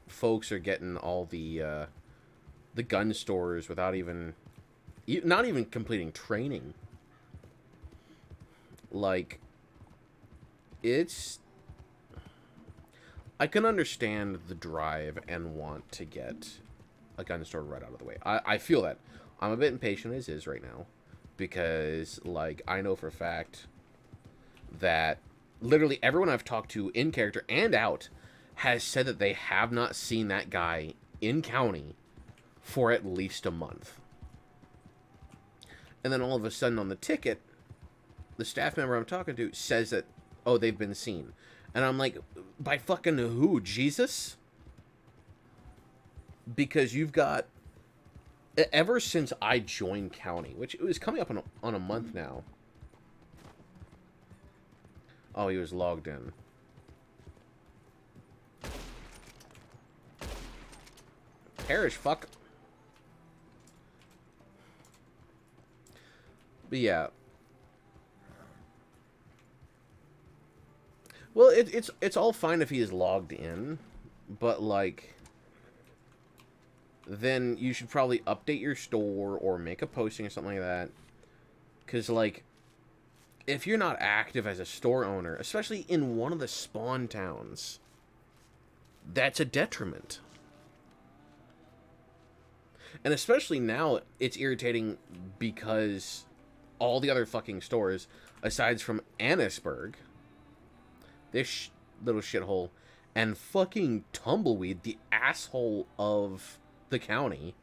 S2: folks are getting all the gun stores without not even completing training. Like, I can understand the drive and want to get a gun store right out of the way. I feel that. I'm a bit impatient as is right now. Because, like, I know for a fact that literally everyone I've talked to in character and out has said that they have not seen that guy in county for at least a month. And then all of a sudden on the ticket, the staff member I'm talking to says that, oh, they've been seen. And I'm like, by fucking who? Jesus? Because you've got... Ever since I joined county, which it was coming up on a month now. Oh, he was logged in. Perish, fuck. But yeah. Well, it's all fine if he is logged in, but like... then you should probably update your store or make a posting or something like that. Because, like, if you're not active as a store owner, especially in one of the spawn towns, that's a detriment. And especially now, it's irritating because all the other fucking stores, aside from Annisburg, this little shithole, and fucking Tumbleweed, the asshole of the county,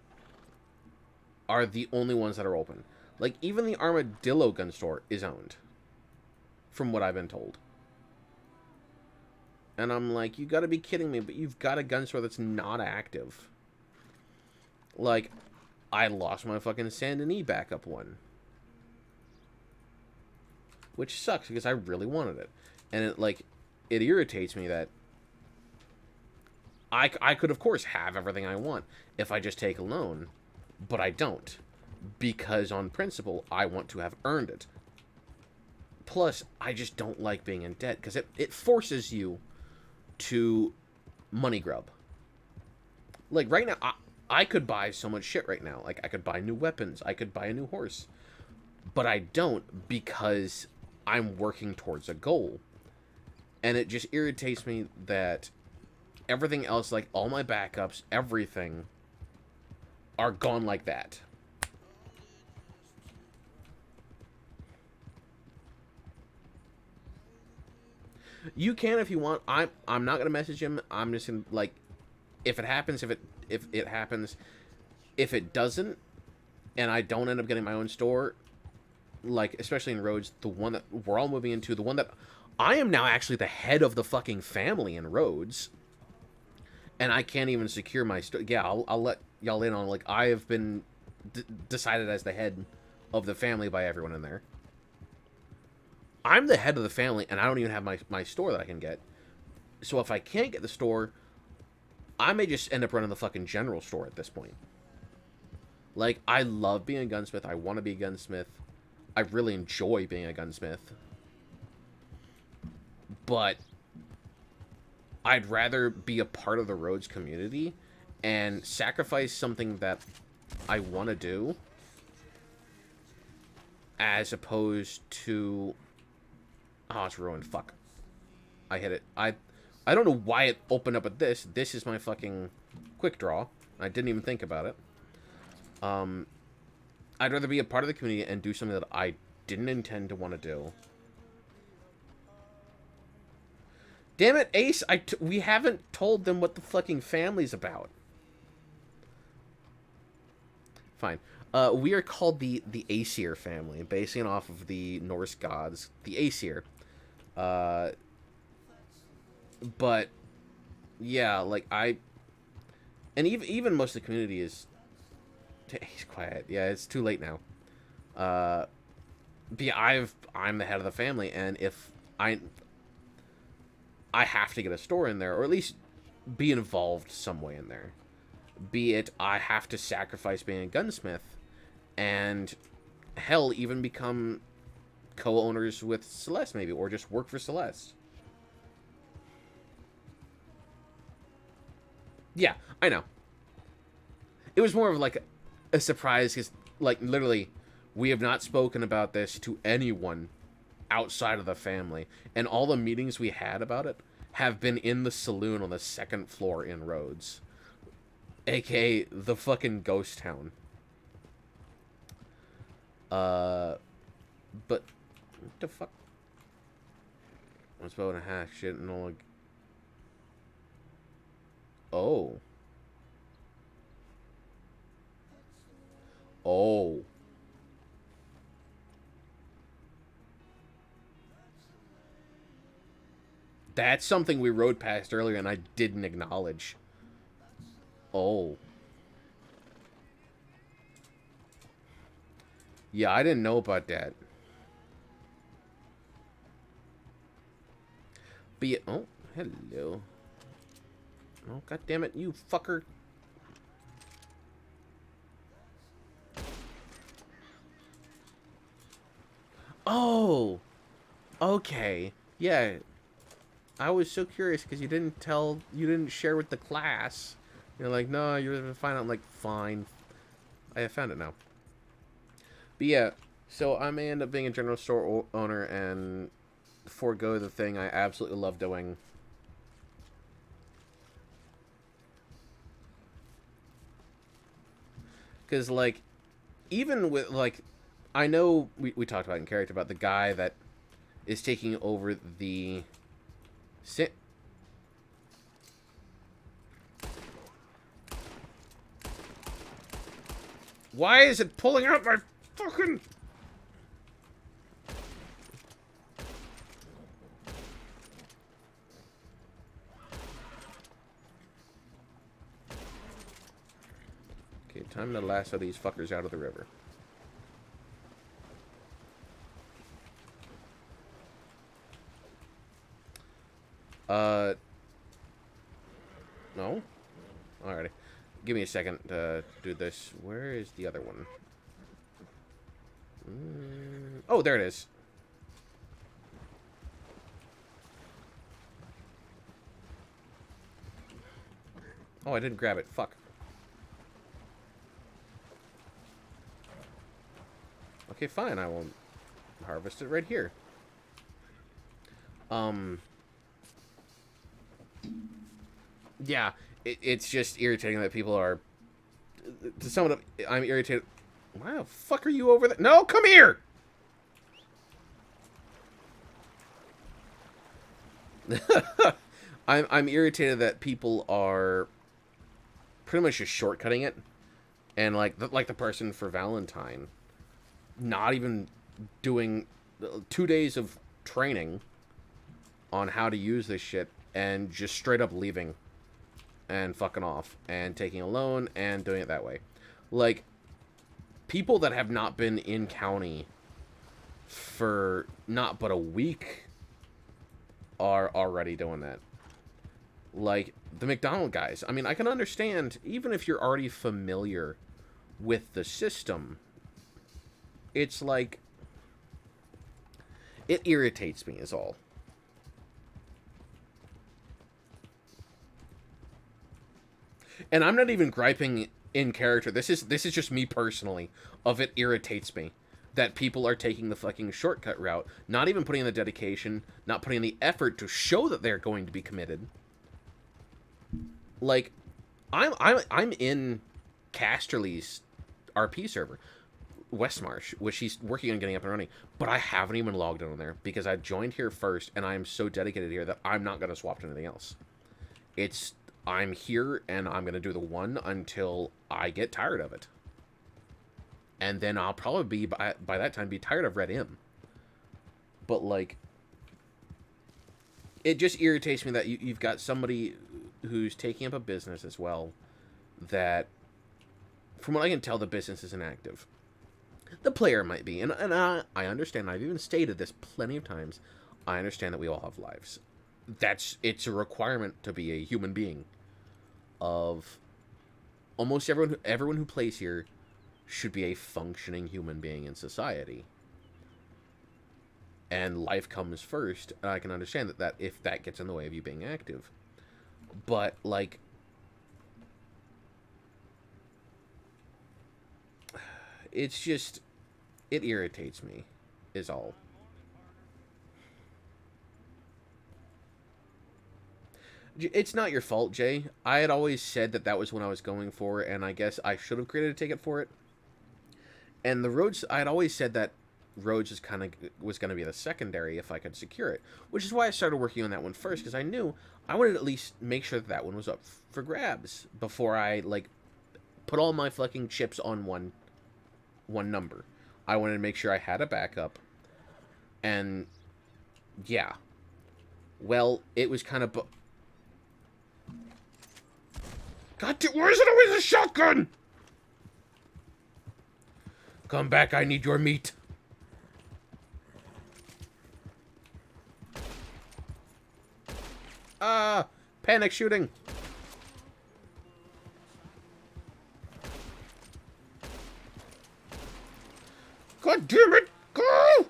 S2: are the only ones that are open. Like, even the Armadillo gun store is owned, from what I've been told. And I'm like, you gotta be kidding me, but you've got a gun store that's not active. Like, I lost my fucking Saint Denis backup one. Which sucks, because I really wanted it. And it irritates me that I could, of course, have everything I want if I just take a loan. But I don't. Because, on principle, I want to have earned it. Plus, I just don't like being in debt, because it forces you to money grub. Like, right now, I could buy so much shit right now. Like, I could buy new weapons. I could buy a new horse. But I don't, because I'm working towards a goal. And it just irritates me that everything else, like all my backups, everything, are gone like that. You can if you want. I'm not gonna message him. I'm just gonna, like, if it happens, if it happens. If it doesn't, and I don't end up getting my own store, like, especially in Rhodes, the one that we're all moving into, the one that I am now actually the head of the fucking family in Rhodes, and I can't even secure my store. Yeah, I'll let y'all in on, like, I have been decided as the head of the family by everyone in there. I'm the head of the family, and I don't even have my store that I can get. So if I can't get the store, I may just end up running the fucking general store at this point. Like, I love being a gunsmith. I want to be a gunsmith. I really enjoy being a gunsmith. But I'd rather be a part of the Rhodes community and sacrifice something that I want to do as opposed to... Oh, it's ruined. Fuck. I hit it. I don't know why it opened up at this. This is my fucking quick draw. I didn't even think about it. I'd rather be a part of the community and do something that I didn't intend to want to do. Damn it, Ace! We haven't told them what the fucking family's about. Fine. We are called the Aesir family, basing off of the Norse gods, the Aesir. But yeah, like and even most of the community is. He's quiet. Yeah, it's too late now. But yeah, I'm the head of the family, and if I have to get a store in there, or at least be involved some way in there. Be it I have to sacrifice being a gunsmith, and hell, even become co-owners with Celeste maybe, or just work for Celeste. Yeah, I know. It was more of like a surprise, because, like, literally, we have not spoken about this to anyone outside of the family, and all the meetings we had about it have been in the saloon on the second floor in Rhodes, aka the fucking ghost town. But what the fuck? What's about a hack shit and all, like... Oh. Oh. That's something we rode past earlier and I didn't acknowledge. Oh. Yeah, I didn't know about that. But yeah, oh, hello. Oh, god damn it, you fucker. Oh. Okay. Yeah. I was so curious because you didn't share with the class. You're like, no, you're gonna find out. I'm like, fine. I have found it now. But yeah, so I may end up being a general store owner and forego the thing I absolutely love doing. Because, like, even with, like, I know we talked about in character about the guy that is taking over the... Why is it pulling out my fucking... Okay, time to lasso these fuckers out of the river. No? Alrighty. Give me a second to do this. Where is the other one? Oh, there it is. Oh, I didn't grab it. Fuck. Okay, fine. I will harvest it right here. Yeah, it's just irritating that people are... To sum it up, I'm irritated... Why the fuck are you over there? No, come here! I'm irritated that people are pretty much just shortcutting it. And like the person for Valentine, not even doing 2 days of training on how to use this shit and just straight up leaving and fucking off and taking a loan and doing it that way. Like, people that have not been in county for not but a week are already doing that. Like, the McDonald guys. I mean, I can understand, even if you're already familiar with the system, it's like, it irritates me is all. And I'm not even griping in character. This is just me personally. Of it irritates me that people are taking the fucking shortcut route, not even putting in the dedication, not putting in the effort to show that they're going to be committed. Like, I'm in Casterly's RP server, Westmarsh, which he's working on getting up and running, but I haven't even logged in on there because I joined here first, and I'm so dedicated here that I'm not going to swap to anything else. I'm here, and I'm going to do the one until I get tired of it. And then I'll probably be, by that time, be tired of Red M. But, like, it just irritates me that you've got somebody who's taking up a business as well that, from what I can tell, the business isn't active. The player might be, and I understand. I've even stated this plenty of times. I understand that we all have lives. It's a requirement to be a human being. Of almost everyone who plays here should be a functioning human being in society. And life comes first, and I can understand that if that gets in the way of you being active. But, like, it's just, it irritates me, is all. It's not your fault, Jay. I had always said that was what I was going for, and I guess I should have created a ticket for it. And the roads, I had always said that roads was going to be the secondary if I could secure it, which is why I started working on that one first, because I knew I wanted to at least make sure that one was up for grabs before I, like, put all my fucking chips on one number. I wanted to make sure I had a backup, and yeah. Well, it was kind of... God damn, why is it always a shotgun? Come back, I need your meat. Panic shooting. God damn it, go!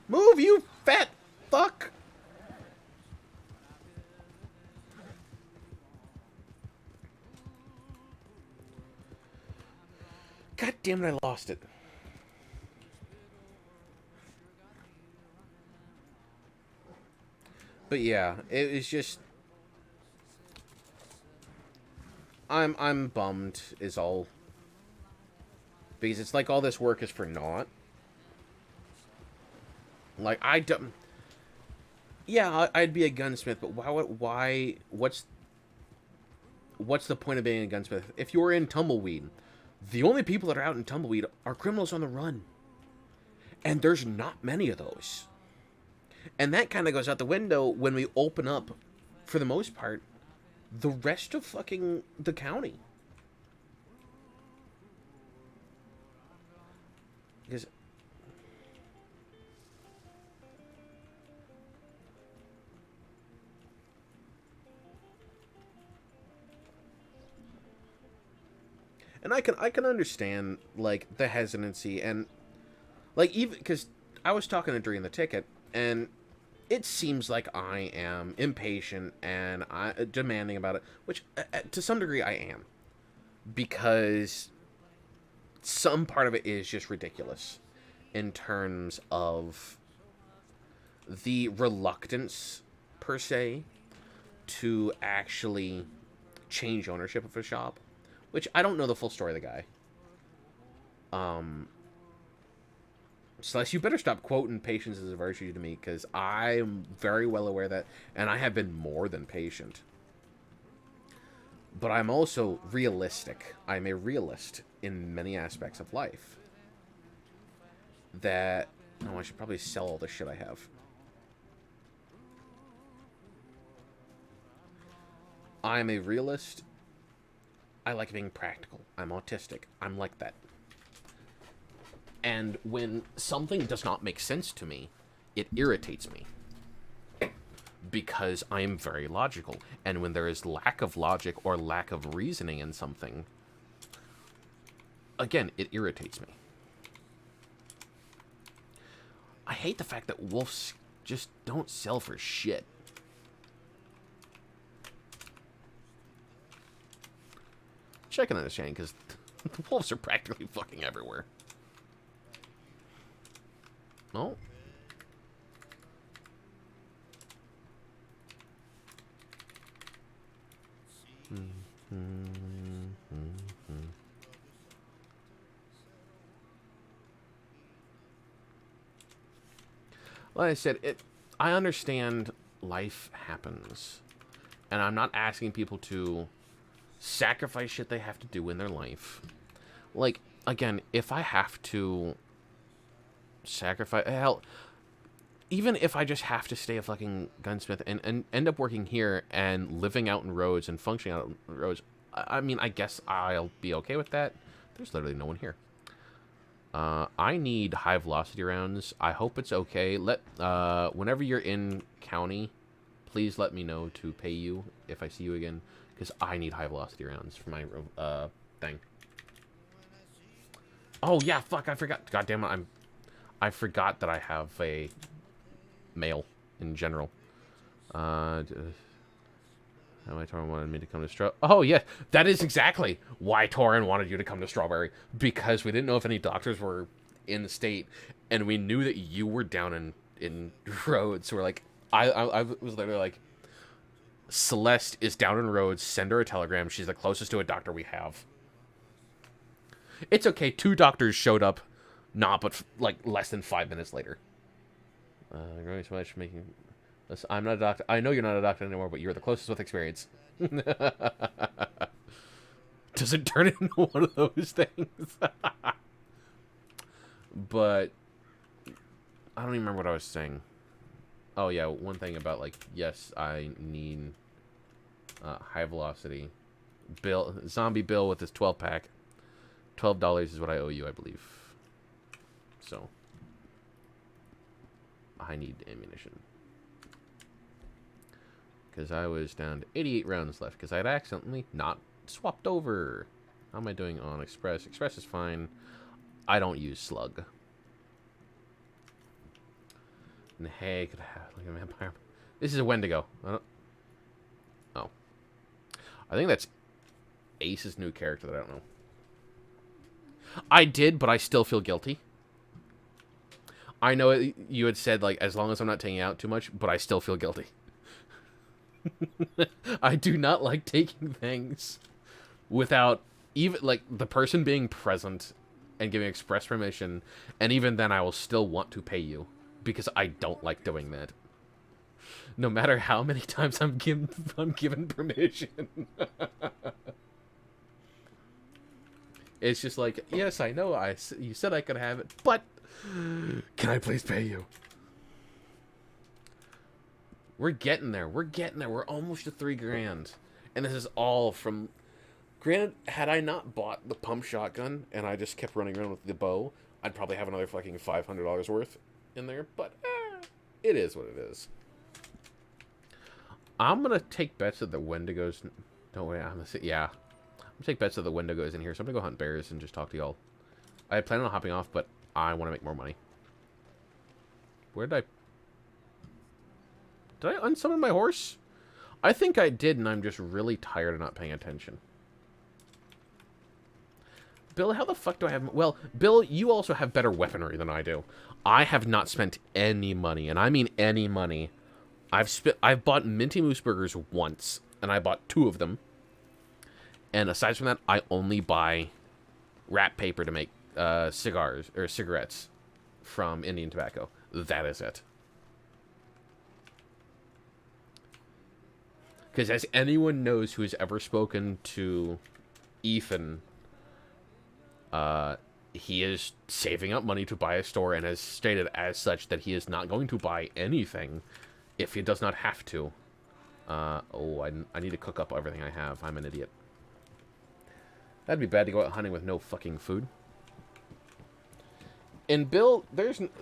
S2: Move, you fat fuck! God damn it, I lost it. But yeah, it was just... I'm bummed, is all. Because it's like all this work is for naught. Like, I don't... Yeah, I'd be a gunsmith, but why... What's the point of being a gunsmith? If you're in Tumbleweed, the only people that are out in Tumbleweed are criminals on the run. And there's not many of those. And that kind of goes out the window when we open up, for the most part, the rest of fucking the county. Because... And I can understand, like, the hesitancy, and, like, even, because I was talking to during the ticket, and it seems like I am impatient and demanding about it, which, to some degree, I am. Because some part of it is just ridiculous in terms of the reluctance, per se, to actually change ownership of a shop. Which, I don't know the full story of the guy. Celeste, you better stop quoting patience as a virtue to me, because I'm very well aware of that, and I have been more than patient. But I'm also realistic. I'm a realist in many aspects of life. That... Oh, I should probably sell all the shit I have. I'm a realist. I like being practical. I'm autistic. I'm like that. And when something does not make sense to me, it irritates me. Because I am very logical. And when there is lack of logic or lack of reasoning in something, again, it irritates me. I hate the fact that wolves just don't sell for shit. Which I can understand, because the wolves are practically fucking everywhere. Oh. Like I said, I understand life happens. And I'm not asking people to sacrifice shit they have to do in their life. Like, again, if I have to sacrifice... Hell, even if I just have to stay a fucking gunsmith and end up working here and living out in roads and functioning out in roads, I mean, I guess I'll be okay with that. There's literally no one here. I need high velocity rounds. I hope it's okay. Whenever you're in county, please let me know to pay you if I see you again, because I need high velocity rounds for my thing. Oh yeah, fuck! I forgot. God damn it! I forgot that I have a male in general. How my Torin wanted me to come to Strawberry. Oh, yeah, that is exactly why Torin wanted you to come to Strawberry. Because we didn't know if any doctors were in the state, and we knew that you were down in Rhodes. So we're like, I was literally like, Celeste is down in Rhodes, send her a telegram. She's the closest to a doctor we have. It's okay, 2 doctors showed up, but like less than 5 minutes later. Growing so much, making... I'm not a doctor. I know you're not a doctor anymore, but you're the closest with experience. Does it turn into one of those things? But I don't even remember what I was saying. Oh yeah, one thing about, like, yes, I need high velocity. Zombie Bill with his 12-pack. $12 is what I owe you, I believe. So I need ammunition. Because I was down to 88 rounds left. Because I had accidentally not swapped over. How am I doing on Express? Express is fine. I don't use Slug. And hey, could I have like a vampire? This is a Wendigo. Oh. I think that's Ace's new character that I don't know. I did, but I still feel guilty. I know you had said, like, as long as I'm not taking out too much, but I still feel guilty. I do not like taking things without even, like, the person being present and giving express permission, and even then I will still want to pay you, because I don't like doing that. No matter how many times I'm given permission. It's just like, yes, I know, you said I could have it, but can I please pay you? We're getting there. We're getting there. We're almost to $3,000. And this is all from... Granted, had I not bought the pump shotgun and I just kept running around with the bow, I'd probably have another fucking $500 worth in there. But, it is what it is. I'm going to take bets that the Wendigos... No, wait, I'm going to say... Yeah. I'm going to take bets that the Wendigos in here. So I'm going to go hunt bears and just talk to y'all. I had planned on hopping off, but I want to make more money. Where did I... Did I unsummon my horse? I think I did, and I'm just really tired of not paying attention. Bill, how the fuck do I have... Well, Bill, you also have better weaponry than I do. I have not spent any money, and I mean any money. I've bought Minty Moose Burgers once, and I bought 2 of them. And aside from that, I only buy wrap paper to make cigars, or cigarettes from Indian tobacco. That is it. Because as anyone knows who has ever spoken to Ethan, he is saving up money to buy a store and has stated as such that he is not going to buy anything if he does not have to. I need to cook up everything I have. I'm an idiot. That'd be bad to go out hunting with no fucking food. And Bill,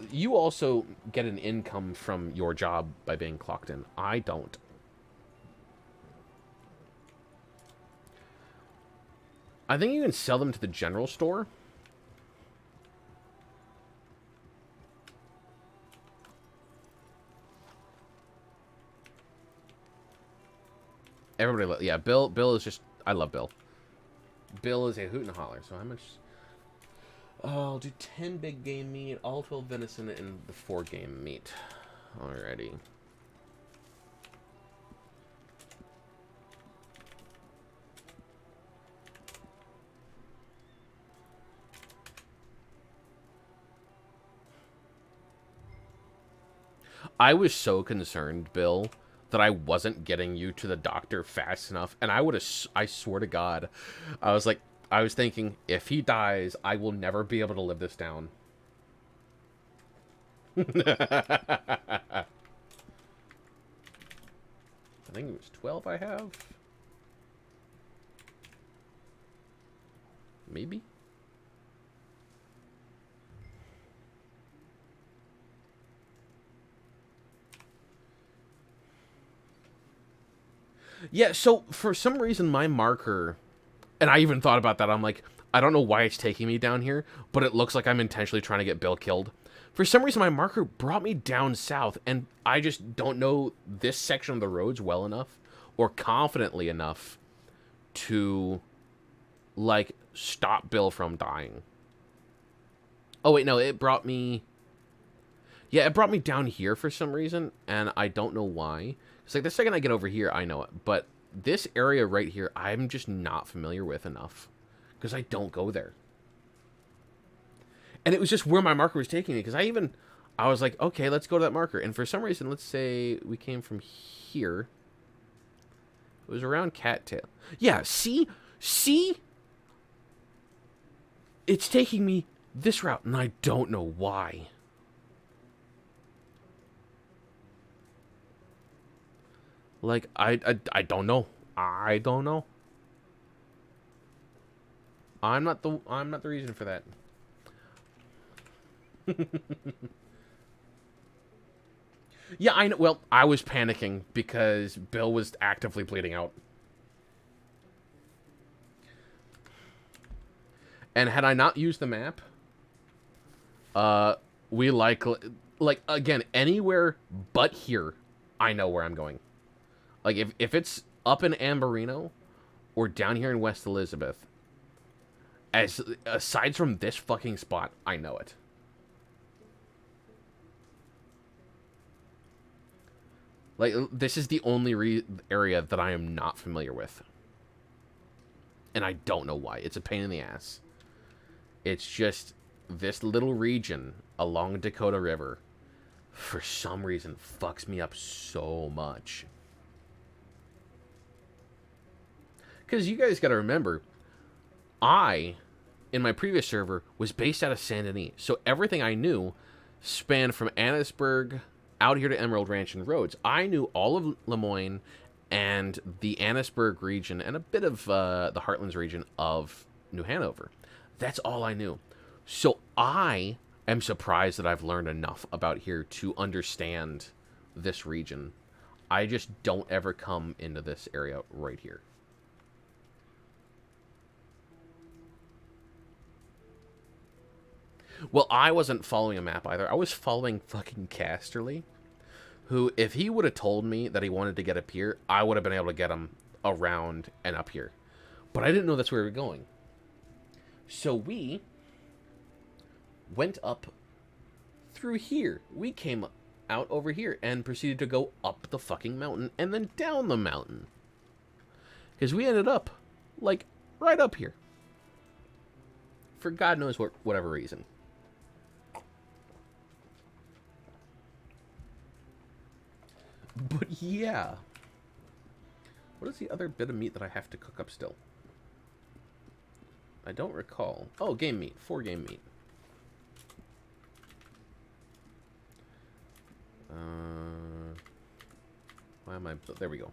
S2: you also get an income from your job by being clocked in. I don't. I think you can sell them to the general store. Everybody, yeah, Bill is just, I love Bill. Bill is a hoot and a holler, so how much? I'll do 10 big game meat, all 12 venison, and the 4 game meat. Alrighty. I was so concerned, Bill, that I wasn't getting you to the doctor fast enough. And I swear to God, I was thinking, if he dies, I will never be able to live this down. I think it was 12 I have. Maybe. Yeah, so for some reason my marker, and I even thought about that, I'm like, I don't know why it's taking me down here, but it looks like I'm intentionally trying to get Bill killed. For some reason my marker brought me down south, and I just don't know this section of the roads well enough, or confidently enough, to, like, stop Bill from dying. Oh wait, no, it brought me... Yeah, it brought me down here for some reason, and I don't know why. It's like the second I get over here, I know it. But this area right here, I'm just not familiar with enough. Because I don't go there. And it was just where my marker was taking me. Because I was like, okay, let's go to that marker. And for some reason, let's say we came from here. It was around Cattail. Yeah, see? See? It's taking me this route, and I don't know why. Like, I don't know. I don't know. I'm not the reason for that. Yeah, I know. Well, I was panicking because Bill was actively bleeding out. And had I not used the map, we like again, anywhere but here, I know where I'm going. Like, if it's up in Amberino or down here in West Elizabeth, As aside from this fucking spot, I know it. Like, this is the only area that I am not familiar with. And I don't know why. It's a pain in the ass. It's just this little region along Dakota River, for some reason, fucks me up so much. Because you guys got to remember, I, in my previous server, was based out of Saint Denis. So everything I knew spanned from Annisburg out here to Emerald Ranch and Rhodes. I knew all of Lemoyne and the Annisburg region and a bit of the Heartlands region of New Hanover. That's all I knew. So I am surprised that I've learned enough about here to understand this region. I just don't ever come into this area right here. Well, I wasn't following a map either. I was following fucking Casterly, who, if he would have told me that he wanted to get up here, I would have been able to get him around and up here. But I didn't know that's where we were going. So we went up through here. We came out over here and proceeded to go up the fucking mountain and then down the mountain. Because we ended up, like, right up here. For God knows whatever reason. But yeah. What is the other bit of meat that I have to cook up still? I don't recall. Oh, game meat. 4 game meat. Why am I... There we go.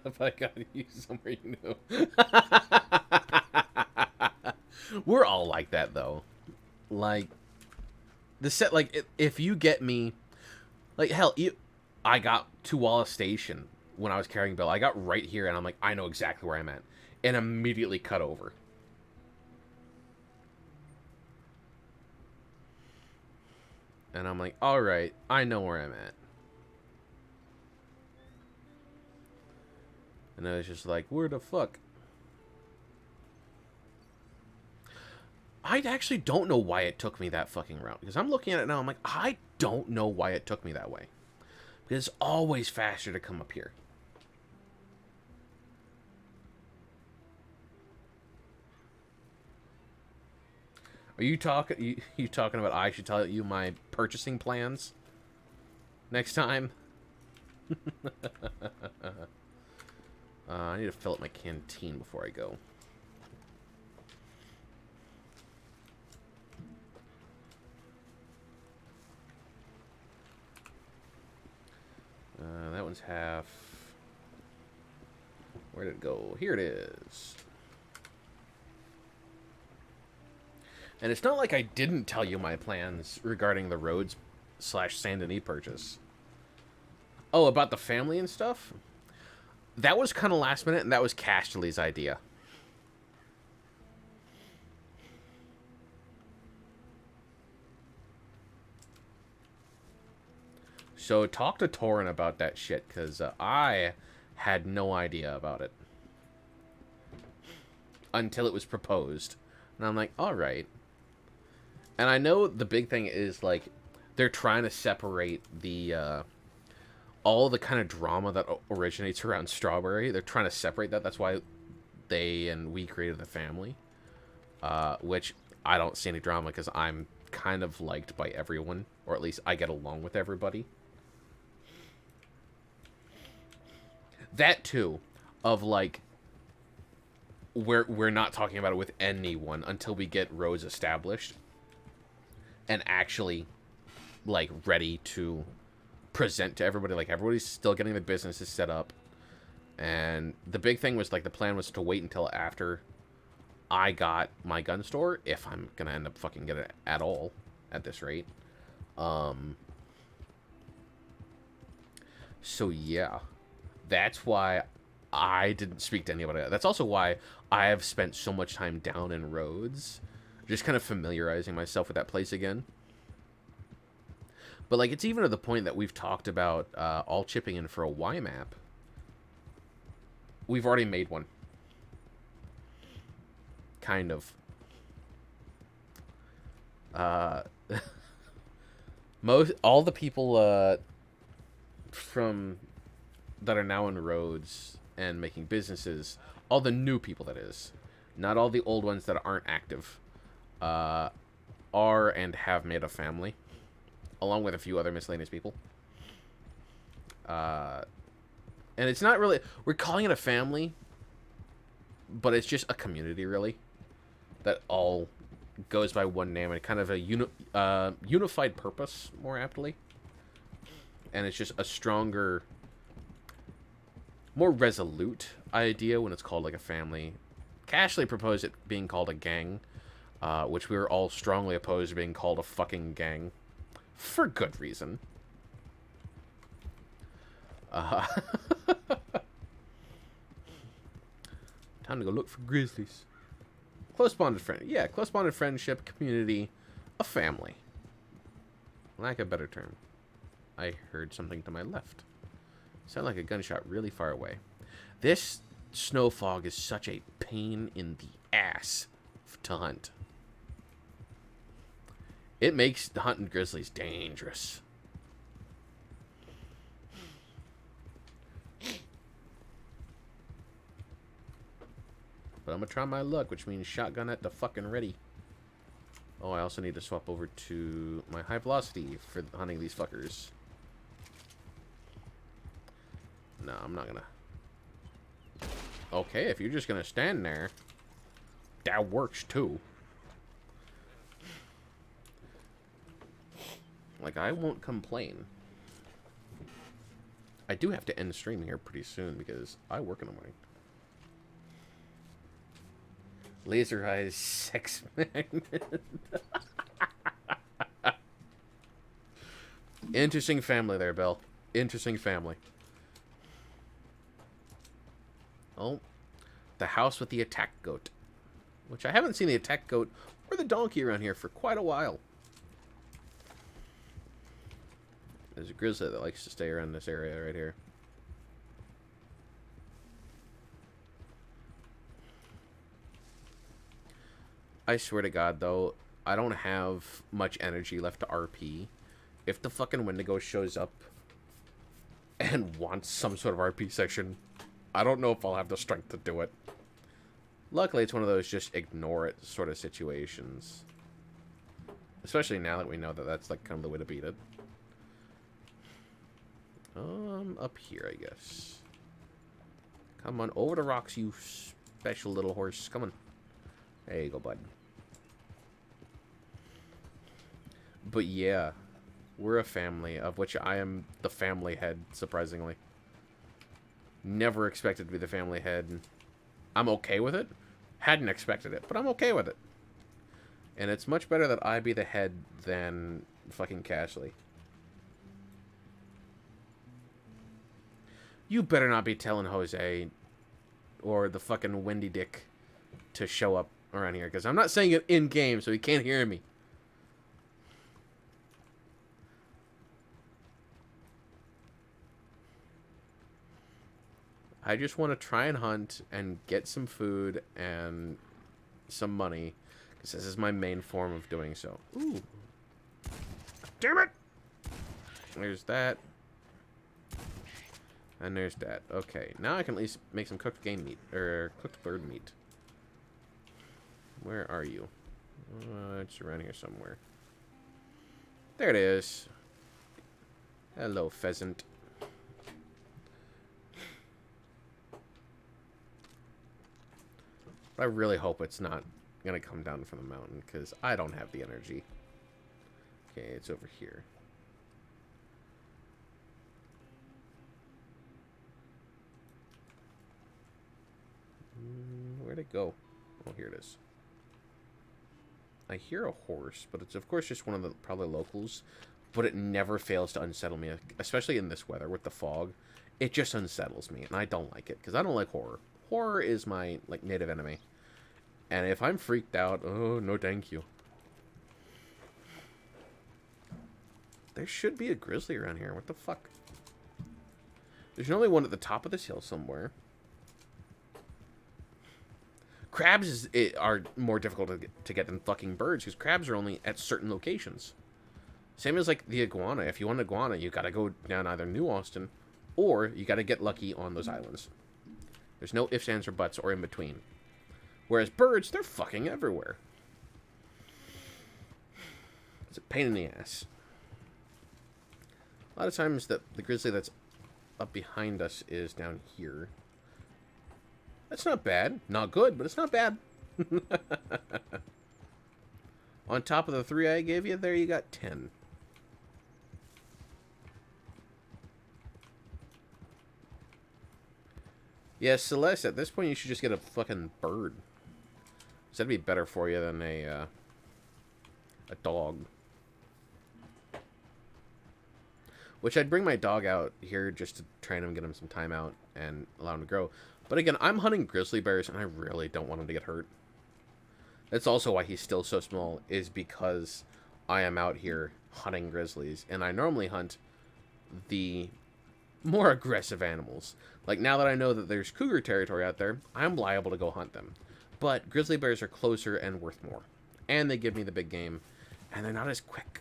S2: If I gotta use somewhere you know. We're all like that, though. Like, the set, like, if you get me... Like, hell, I got to Wallace Station when I was carrying Bill. I got right here, and I'm like, I know exactly where I'm at. And immediately cut over. And I'm like, alright, I know where I'm at. And I was just like, where the fuck? I actually don't know why it took me that fucking route. Because I'm looking at it now, I'm like, I don't know why it took me that way. Because it's always faster to come up here. Are you talking? You talking about I should tell you my purchasing plans next time? I need to fill up my canteen before I go. That one's half. Where did it go? Here it is. And it's not like I didn't tell you my plans regarding the Rhodes / Saint Denis purchase. Oh, about the family and stuff? That was kind of last minute, and that was Casterly's idea. So talk to Torin about that shit, because I had no idea about it. Until it was proposed. And I'm like, alright. And I know the big thing is, like, they're trying to separate the, all the kind of drama that originates around Strawberry. They're trying to separate that. That's why they and we created the family. Which I don't see any drama because I'm kind of liked by everyone. Or at least I get along with everybody. That too, of like, we're not talking about it with anyone until we get Rose established. And actually, like, ready to present to everybody. Like, everybody's still getting the businesses set up. And the big thing was, like, the plan was to wait until after I got my gun store, if I'm gonna end up fucking getting it at all at this rate. So, yeah. That's why I didn't speak to anybody. That's also why I have spent so much time down in Rhodes Just kind of familiarizing myself with that place again. But, like, it's even to the point that we've talked about all chipping in for a Y map. We've already made one. Kind of. All the people from that are now in roads and making businesses, all the new people, that is, not all the old ones that aren't active, are and have made a family, along with a few other miscellaneous people. And it's not really, we're calling it a family, but it's just a community, really, that all goes by one name and kind of a unified purpose, more aptly. And it's just a stronger, more resolute idea when it's called like a family. Cashley proposed it being called a gang, which we were all strongly opposed to being called a fucking gang, for good reason. Time to go look for grizzlies. Close bonded friend. Yeah, close bonded friendship, community, a family. Lack of a better term. I heard something to my left. Sounded like a gunshot really far away. This snow fog is such a pain in the ass to hunt. It makes hunting grizzlies dangerous. But I'm going to try my luck, which means shotgun at the fucking ready. Oh, I also need to swap over to my high velocity for hunting these fuckers. No, I'm not going to. Okay, if you're just going to stand there, that works too. Like, I won't complain. I do have to end stream here pretty soon because I work in the morning. Laser eyes, sex magnet. Interesting family there, Bill. Interesting family. Oh, the house with the attack goat. Which I haven't seen the attack goat or the donkey around here for quite a while. There's a grizzly that likes to stay around this area right here. I swear to God, though, I don't have much energy left to RP. If the fucking Wendigo shows up and wants some sort of RP section, I don't know if I'll have the strength to do it. Luckily, it's one of those just ignore it sort of situations. Especially now that we know that that's like kind of the way to beat it. Up here, I guess. Come on, over the rocks, you special little horse. Come on. There you go, bud. But yeah, we're a family, of which I am the family head, surprisingly. Never expected to be the family head. I'm okay with it. Hadn't expected it, but I'm okay with it. And it's much better that I be the head than fucking Cashley. You better not be telling Jose or the fucking Wendy Dick to show up around here, because I'm not saying it in-game, so he can't hear me. I just want to try and hunt and get some food and some money, because this is my main form of doing so. Ooh. Damn it! There's that. And there's that. Okay, now I can at least make some cooked game meat, or cooked bird meat. Where are you? It's around here somewhere. There it is. Hello, pheasant. I really hope it's not going to come down from the mountain, because I don't have the energy. Okay, it's over here. Where'd it go? Oh, here it is. I hear a horse, but it's of course just one of the probably locals. But it never fails to unsettle me, especially in this weather with the fog. It just unsettles me, and I don't like it because I don't like horror. Horror is my native enemy. And if I'm freaked out, oh, no thank you. There should be a grizzly around here. What the fuck? There's only one at the top of this hill somewhere. Crabs are more difficult to get than fucking birds, because crabs are only at certain locations. Same as, like, the iguana. If you want an iguana, you gotta go down either New Austin, or you gotta get lucky on those islands. There's no ifs, ands, or buts, or in between. Whereas birds, they're fucking everywhere. It's a pain in the ass. A lot of times, the grizzly that's up behind us is down here. That's not bad. Not good, but it's not bad. On top of the 3 I gave you, there you got 10. Yeah, Celeste, at this point you should just get a fucking bird. So that'd be better for you than a dog. Which I'd bring my dog out here just to train him, get him some time out, and allow him to grow. But again, I'm hunting grizzly bears, and I really don't want him to get hurt. That's also why he's still so small, is because I am out here hunting grizzlies. And I normally hunt the more aggressive animals. Like, now that I know that there's cougar territory out there, I'm liable to go hunt them. But grizzly bears are closer and worth more. And they give me the big game, and they're not as quick.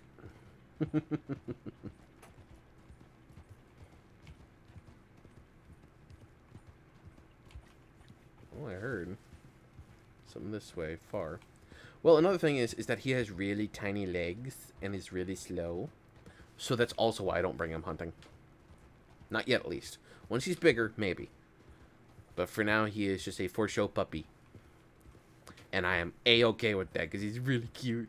S2: Oh, I heard something this way, far. Well, another thing is that he has really tiny legs and is really slow. So that's also why I don't bring him hunting. Not yet, at least. Once he's bigger, maybe. But for now, he is just a for-show puppy. And I am A-okay with that, because he's really cute.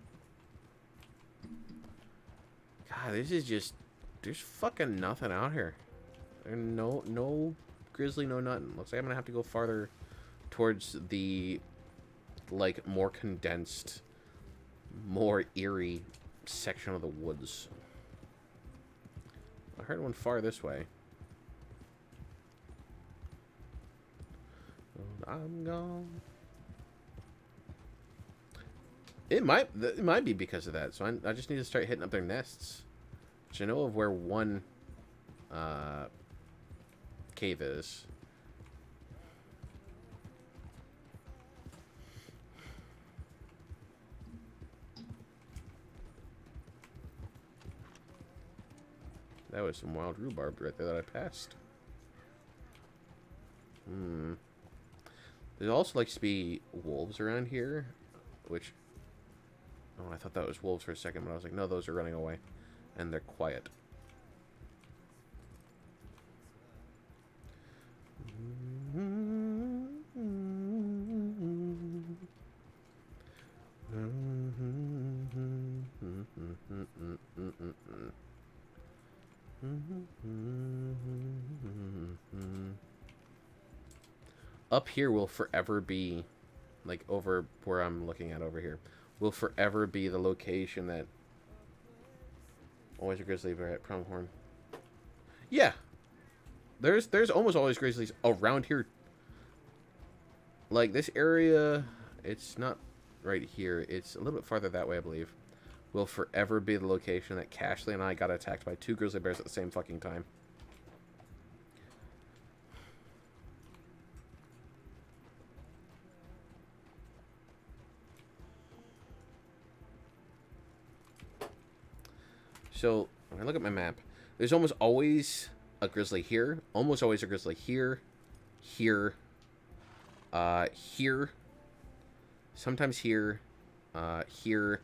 S2: God, this is just... There's fucking nothing out here. There's no grizzly, no nothing. Looks like I'm going to have to go farther towards the, like, more condensed, more eerie section of the woods. I heard one far this way. I'm gone. It might be because of that. So I just need to start hitting up their nests. Which I know of where one cave is. That was some wild rhubarb right there that I passed. There also likes to be wolves around here, which... Oh, I thought that was wolves for a second, but I was like, no, those are running away. And they're quiet. Up here will forever be, like, over where I'm looking at over here, will forever be the location that... Always a grizzly bear at Pronghorn. Yeah. There's almost always grizzlies around here. Like, this area, it's not right here. It's a little bit farther that way, I believe. Will forever be the location that Cashley and I got attacked by 2 grizzly bears at the same fucking time. So, when I look at my map, there's almost always a grizzly here. Almost always a grizzly here. Here. Here. Sometimes here. Here.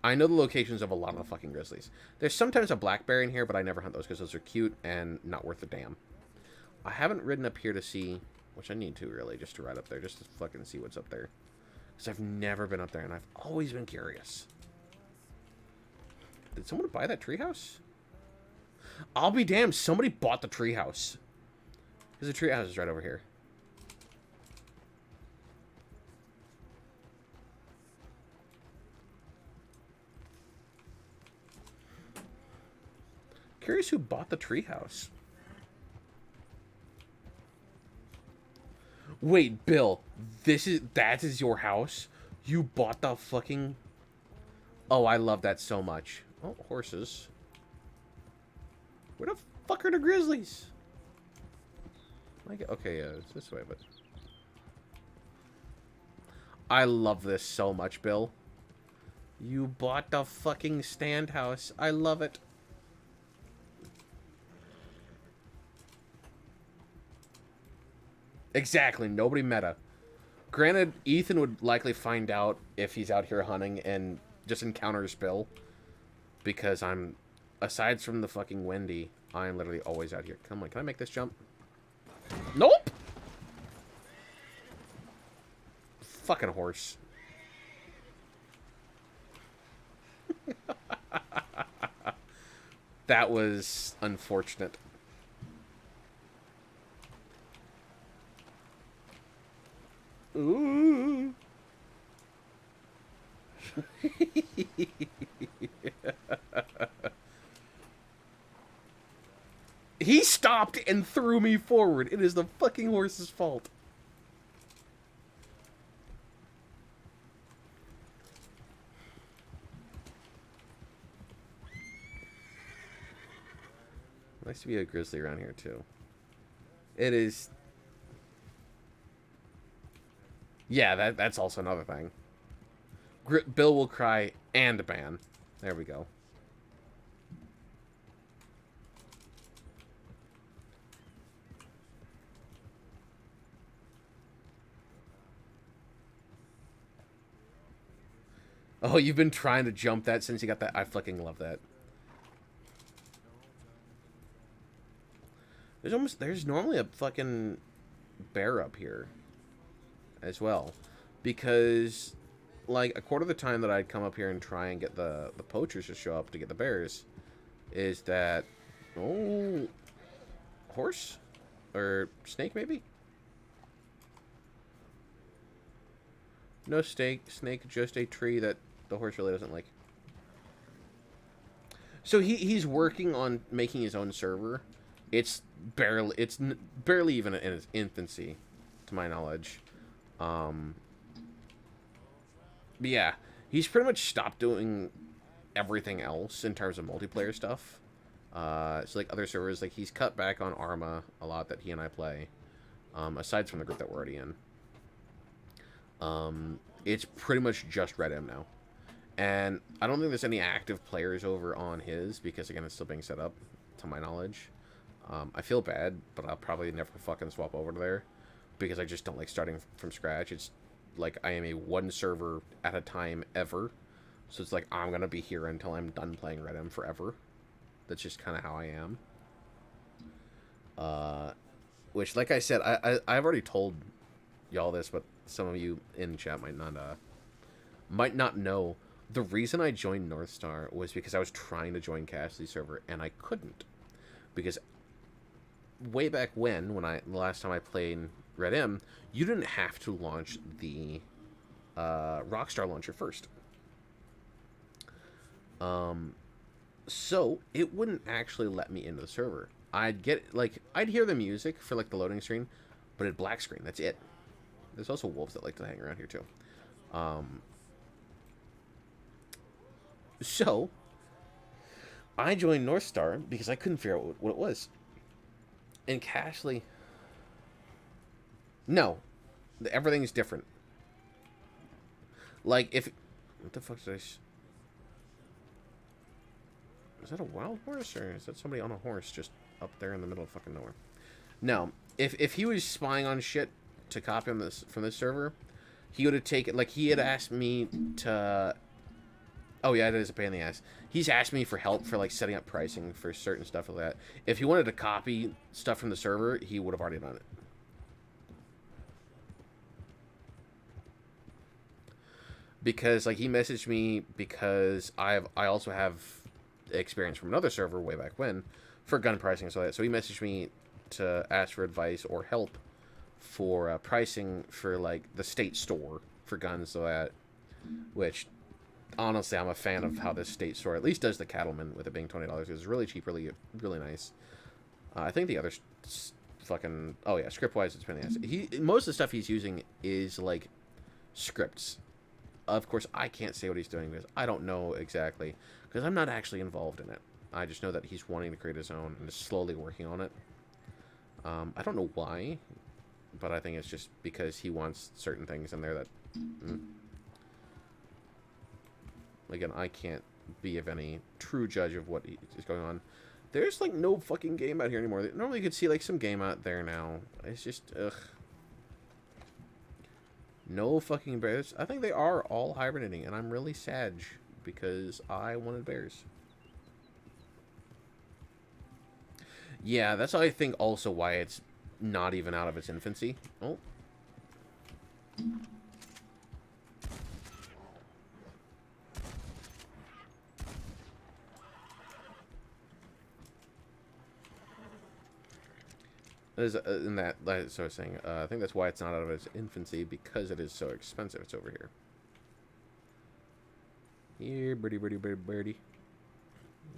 S2: I know the locations of a lot of the fucking grizzlies. There's sometimes a black bear in here, but I never hunt those because those are cute and not worth a damn. I haven't ridden up here to see, which I need to really, just to ride up there, just to fucking see what's up there. Because I've never been up there and I've always been curious. Did someone buy that treehouse? I'll be damned, somebody bought the treehouse. Because the treehouse is right over here. Curious who bought the treehouse. Wait, Bill, that is your house? You bought the fucking... Oh, I love that so much. Oh, horses. Where the fuck are the grizzlies? Like, okay, yeah, it's this way, but... I love this so much, Bill. You bought the fucking stand house. I love it. Exactly, nobody meta. Granted, Ethan would likely find out if he's out here hunting and just encounters Bill. Because I'm, aside from the fucking Wendy, I'm literally always out here. Come on, can I make this jump? Nope! Fucking horse. That was unfortunate. Ooh. He stopped and threw me forward. It is the fucking horse's fault. Nice to be a grizzly around here, too. It is... Yeah, that's also another thing. Bill will cry and ban. There we go. Oh, you've been trying to jump that since you got that? I fucking love that. There's normally a fucking bear up here as well. Because, like, a quarter of the time that I'd come up here and try and get the poachers to show up to get the bears is that... Oh... Horse? Or snake, maybe? No snake, just a tree that the horse really doesn't like. So he's working on making his own server. It's barely even in its infancy, to my knowledge. But yeah, he's pretty much stopped doing everything else in terms of multiplayer stuff. So like other servers, like he's cut back on Arma a lot that he and I play. Aside from the group that we're already in. It's pretty much just Red M now. And I don't think there's any active players over on his, because again, it's still being set up, to my knowledge. I feel bad, but I'll probably never fucking swap over to there, because I just don't like starting from scratch. It's like I am a one server at a time ever. So it's like I'm going to be here until I'm done playing Red M forever. That's just kind of how I am. Which, like I said, I've already told y'all this, but some of you in chat might not know. The reason I joined Northstar was because I was trying to join Cassidy's server and I couldn't, because way back when the last time I played Red M, you didn't have to launch the Rockstar launcher first. So it wouldn't actually let me into the server. I'd hear the music for like the loading screen, but it'd black screen. That's it. There's also wolves that like to hang around here too. So I joined Northstar because I couldn't figure out what it was. And Cashley, no, everything's different. Like what the fuck did is that a wild horse, or is that somebody on a horse just up there in the middle of fucking nowhere? No, if he was spying on shit to copy him from this server, he would have taken, like, he had asked me to... Oh yeah, it is a pain in the ass. He's asked me for help for like setting up pricing for certain stuff like that. If he wanted to copy stuff from the server, he would have already done it. Because like he messaged me because I also have experience from another server way back when for gun pricing and so that. So he messaged me to ask for advice or help for pricing for like the state store for guns, so that, which honestly I'm a fan of how this state store at least does the Cattleman, with it being $20. It's really cheap, really nice. I think the other fucking... Oh, yeah, script-wise, it's been most of the stuff he's using is, like, scripts. Of course, I can't say what he's doing because I don't know exactly, because I'm not actually involved in it. I just know that he's wanting to create his own and is slowly working on it. I don't know why, but I think it's just because he wants certain things in there that... Again, I can't be of any true judge of what is going on. There's, like, no fucking game out here anymore. Normally you could see, like, some game out there now. It's just, ugh. No fucking bears. I think they are all hibernating, and I'm really sad because I wanted bears. Yeah, that's I think also why it's not even out of its infancy. Oh. As so I was saying, I think that's why it's not out of its infancy, because it is so expensive. It's over here. Here, birdie, birdie, birdie, birdie.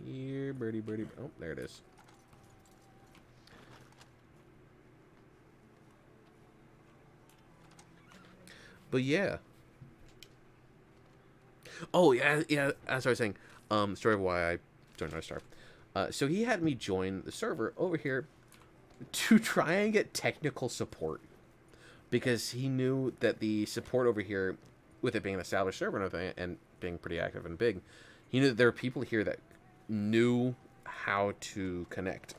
S2: Here, birdie, birdie. Oh, there it is. But yeah. Oh, yeah, yeah, as I was saying, story of why I joined Northstar. So he had me join the server over here to try and get technical support, because he knew that the support over here, with it being an established server and everything, and being pretty active and big, he knew that there were people here that knew how to connect.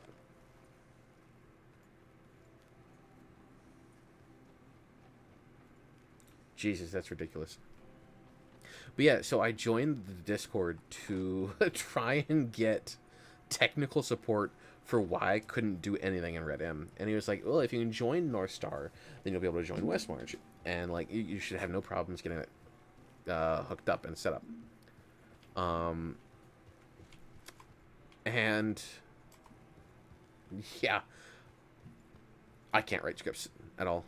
S2: Jesus, that's ridiculous. But yeah, so I joined the Discord to try and get technical support for why I couldn't do anything in Red M. And he was like, well, if you can join Northstar, then you'll be able to join Westmarch. And, like, you should have no problems getting it hooked up and set up. And, yeah. I can't write scripts at all.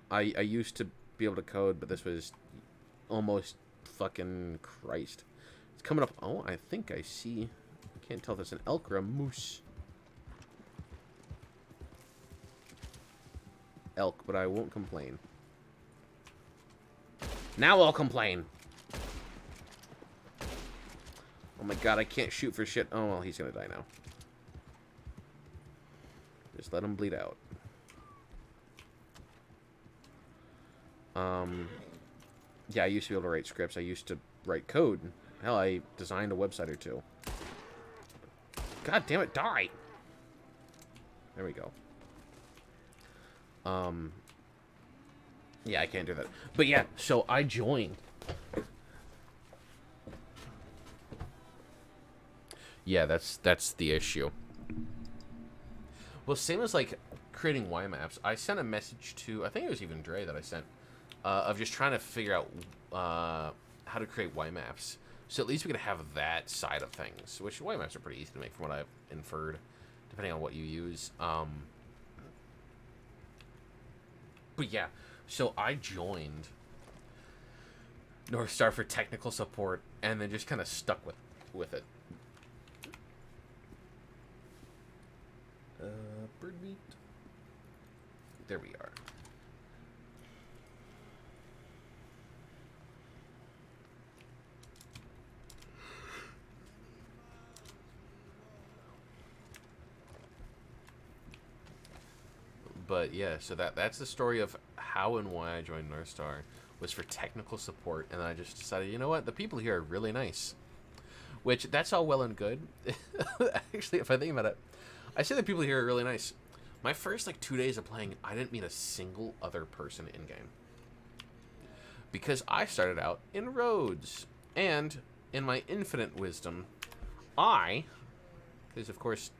S2: I used to be able to code, but this was almost fucking Christ. It's coming up. Oh, I think I see. I can't tell if it's an elk or a moose. Elk, but I won't complain. Now I'll complain. Oh my god, I can't shoot for shit. Oh, well, he's gonna die now. Just let him bleed out. Yeah, I used to be able to write scripts. I used to write code. Hell, I designed a website or two. God damn it, die! There we go. Yeah, I can't do that. But yeah, so I joined. Yeah, that's the issue. Well, same as, like, creating Y maps. I sent a message to, I think it was even Dre that I sent, of just trying to figure out how to create Y maps. So at least we could have that side of things, which Y maps are pretty easy to make from what I've inferred, depending on what you use. But yeah, so I joined Northstar for technical support, and then just kind of stuck with it. Bird meat. There we are. But yeah, so that's the story of how and why I joined Northstar, was for technical support, and then I just decided, you know what, the people here are really nice. Which, that's all well and good. Actually, if I think about it, I say the people here are really nice. My first, like, 2 days of playing, I didn't meet a single other person in-game. Because I started out in Rhodes. And, in my infinite wisdom, because, of course,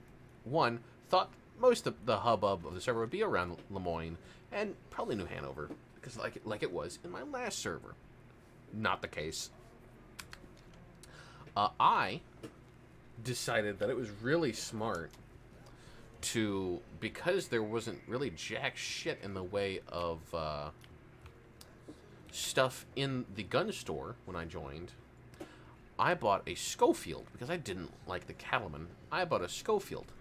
S2: one, thought most of the hubbub of the server would be around Lemoyne, and probably New Hanover, because like it was in my last server. Not the case. I decided that it was really smart to, because there wasn't really jack shit in the way of stuff in the gun store when I joined, I bought a Schofield, because I didn't like the Cattleman. I bought a Schofield.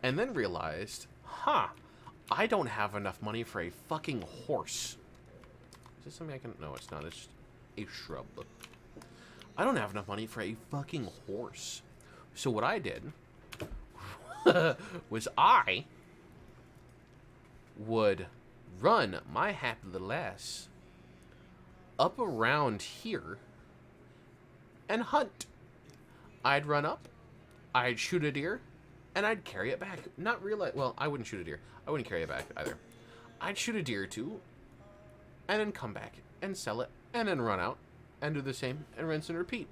S2: And then realized, I don't have enough money for a fucking horse. Is this something I can... No, it's not. It's just a shrub. Look. I don't have enough money for a fucking horse. So what I did was I would run my happy little ass up around here and hunt. I'd run up, I'd shoot a deer, and I'd carry it back. Not realize... Well, I wouldn't shoot a deer. I wouldn't carry it back either. I'd shoot a deer or two, and then come back and sell it, and then run out and do the same and rinse and repeat.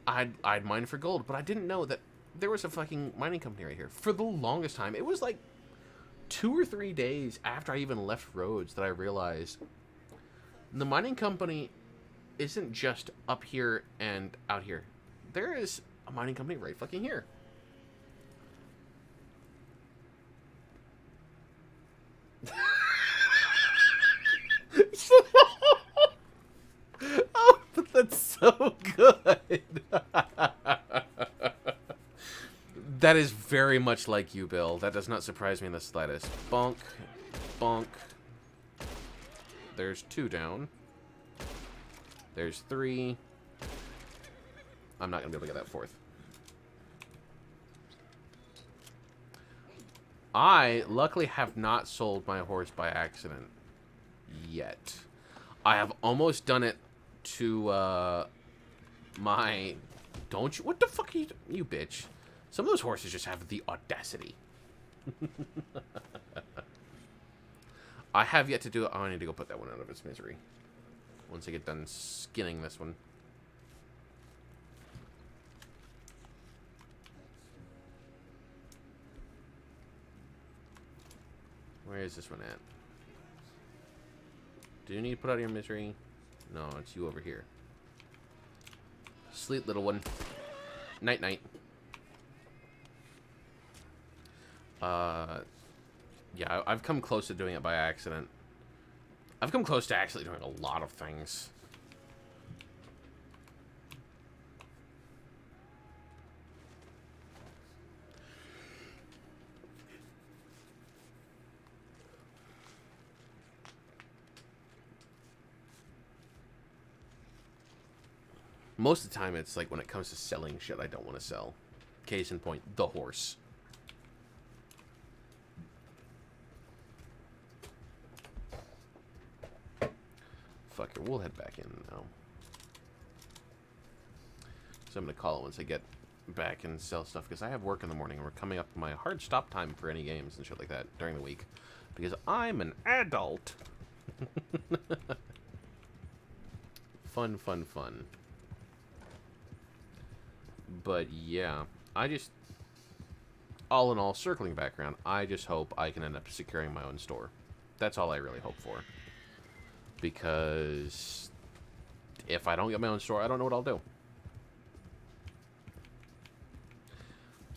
S2: I'd mine for gold, but I didn't know that there was a fucking mining company right here. For the longest time, it was like 2 or 3 days after I even left Rhodes that I realized the mining company isn't just up here and out here. There is a mining company right fucking here. Oh, that's so good. That is very much like you, Bill. That does not surprise me in the slightest. Bonk. Bonk. There's 2 down. There's 3. I'm not going to be able to get that 4th. I, luckily, have not sold my horse by accident. Yet. I have almost done it to, my... Don't you... What the fuck are you... You bitch. Some of those horses just have the audacity. I have yet to do it. Oh, I need to go put that one out of its misery. Once I get done skinning this one. Where is this one at? Do you need to put out of your misery? No, it's you over here. Sleep, little one. Night-night. Yeah, I've come close to doing it by accident. I've come close to actually doing a lot of things. Most of the time, it's like when it comes to selling shit I don't want to sell. Case in point, the horse. Fuck it, we'll head back in now. So I'm going to call it once I get back and sell stuff, because I have work in the morning, and we're coming up to my hard stop time for any games and shit like that during the week. Because I'm an adult. Fun, fun, fun. But yeah, I just, all in all, circling back around, I just hope I can end up securing my own store. That's all I really hope for. Because if I don't get my own store, I don't know what I'll do.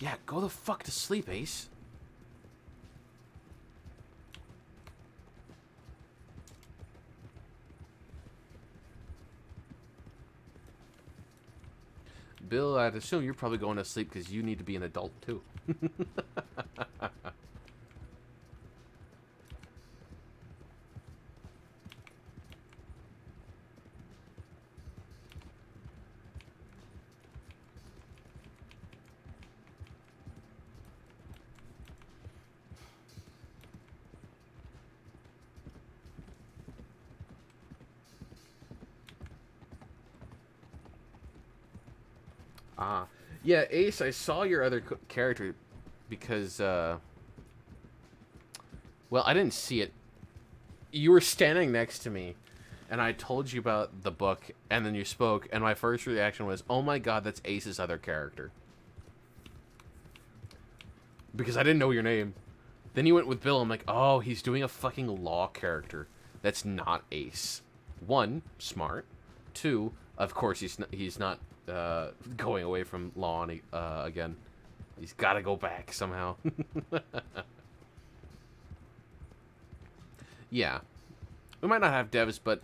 S2: Yeah, go the fuck to sleep, Ace. Bill, I'd assume you're probably going to sleep because you need to be an adult, too. Yeah, Ace, I saw your other character because, well, I didn't see it. You were standing next to me, and I told you about the book, and then you spoke, and my first reaction was, oh my god, that's Ace's other character. Because I didn't know your name. Then you went with Bill, I'm like, oh, he's doing a fucking law character. That's not Ace. 1, smart. 2, of course he's not going away from law again. He's got to go back somehow. Yeah. We might not have devs, but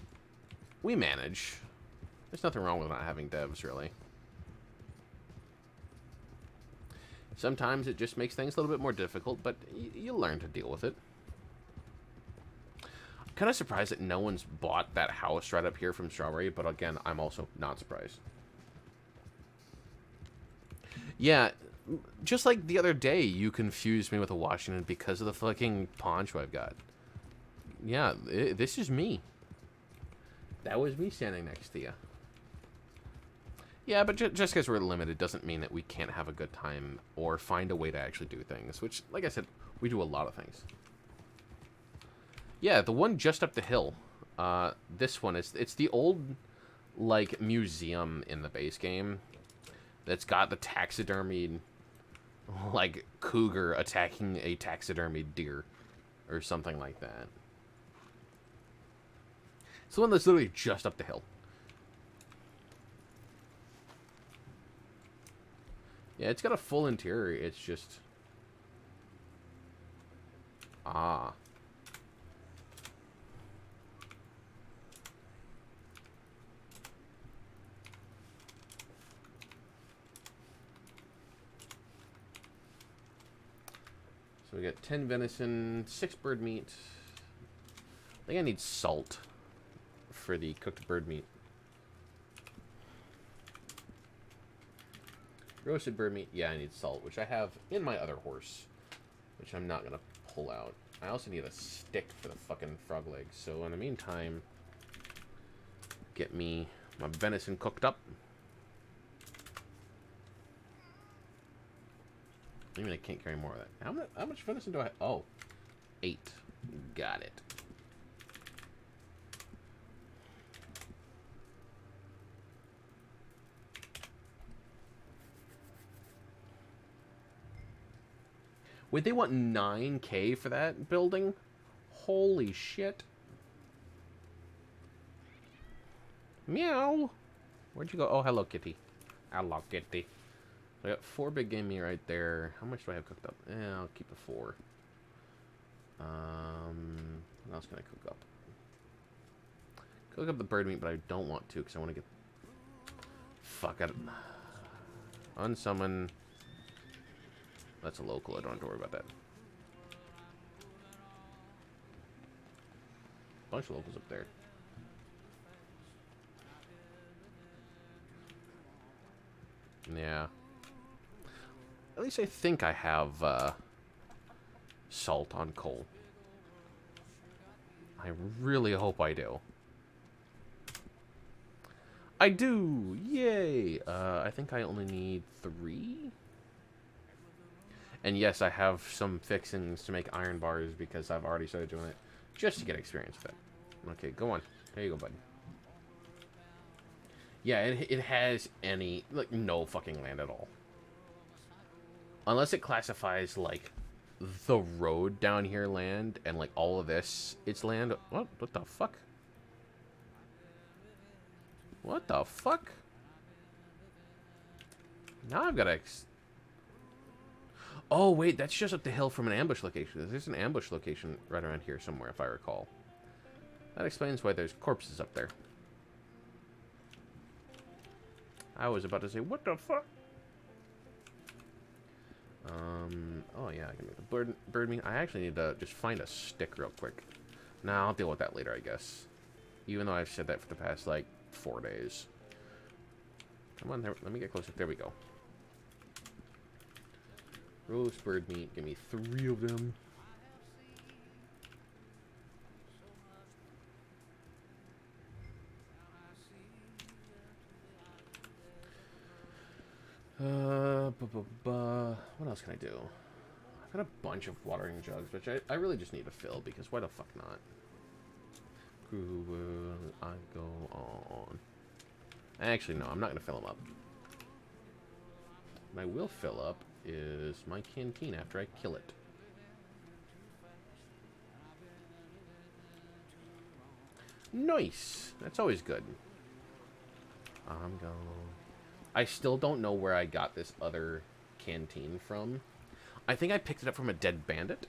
S2: we manage. There's nothing wrong with not having devs, really. Sometimes it just makes things a little bit more difficult, but you learn to deal with it. kind of surprised that no one's bought that house right up here from Strawberry, but again, I'm also not surprised. Yeah, just like the other day, you confused me with a Washington because of the fucking poncho I've got. Yeah, this is me. That was me standing next to you. Yeah, but just because we're limited doesn't mean that we can't have a good time or find a way to actually do things, which, like I said, we do a lot of things. Yeah, the one just up the hill. This one, it's the old, like, museum in the base game that's got the taxidermied, like, cougar attacking a taxidermied deer or something like that. It's the one that's literally just up the hill. Yeah, it's got a full interior. It's just... Ah. So we got 10 venison, 6 bird meat. I think I need salt for the cooked bird meat. Roasted bird meat, yeah, I need salt, which I have in my other horse, which I'm not going to pull out. I also need a stick for the fucking frog legs, so in the meantime, get me my venison cooked up. Even I can't carry more of that. How much venison do I have? Oh, 8. Got it. Wait, they want 9K for that building? Holy shit. Meow. Where'd you go? Oh, hello, kitty. Hello, kitty. I got 4 big game meat right there. How much do I have cooked up? Yeah, I'll keep the 4. What else can I cook up? Cook up the bird meat, but I don't want to because I want to get... Fuck it. Unsummon. That's a local. I don't have to worry about that. Bunch of locals up there. Yeah. At least I think I have salt on coal. I really hope I do. I do! Yay! I think I only need 3. And yes, I have some fixings to make iron bars because I've already started doing it just to get experience with it. Okay, go on. There you go, bud. Yeah, it has any, like, no fucking land at all. Unless it classifies, like, the road down here land and, like, all of this, it's land. What the fuck? What the fuck? Now I've got to... Oh, wait, that's just up the hill from an ambush location. There's an ambush location right around here somewhere, if I recall. That explains why there's corpses up there. I was about to say, what the fuck? Oh yeah, I can make the bird meat. I actually need to just find a stick real quick. Nah, I'll deal with that later, I guess. Even though I've said that for the past, like, 4 days. Come on, there, let me get closer. There we go. Roast bird meat. Give me 3 of them. What else can I do? I've got a bunch of watering jugs, which I really just need to fill, because why the fuck not? I go on. Actually, no, I'm not going to fill them up. What I will fill up is my canteen after I kill it. Nice! That's always good. I'm going... I still don't know where I got this other canteen from. I think I picked it up from a dead bandit.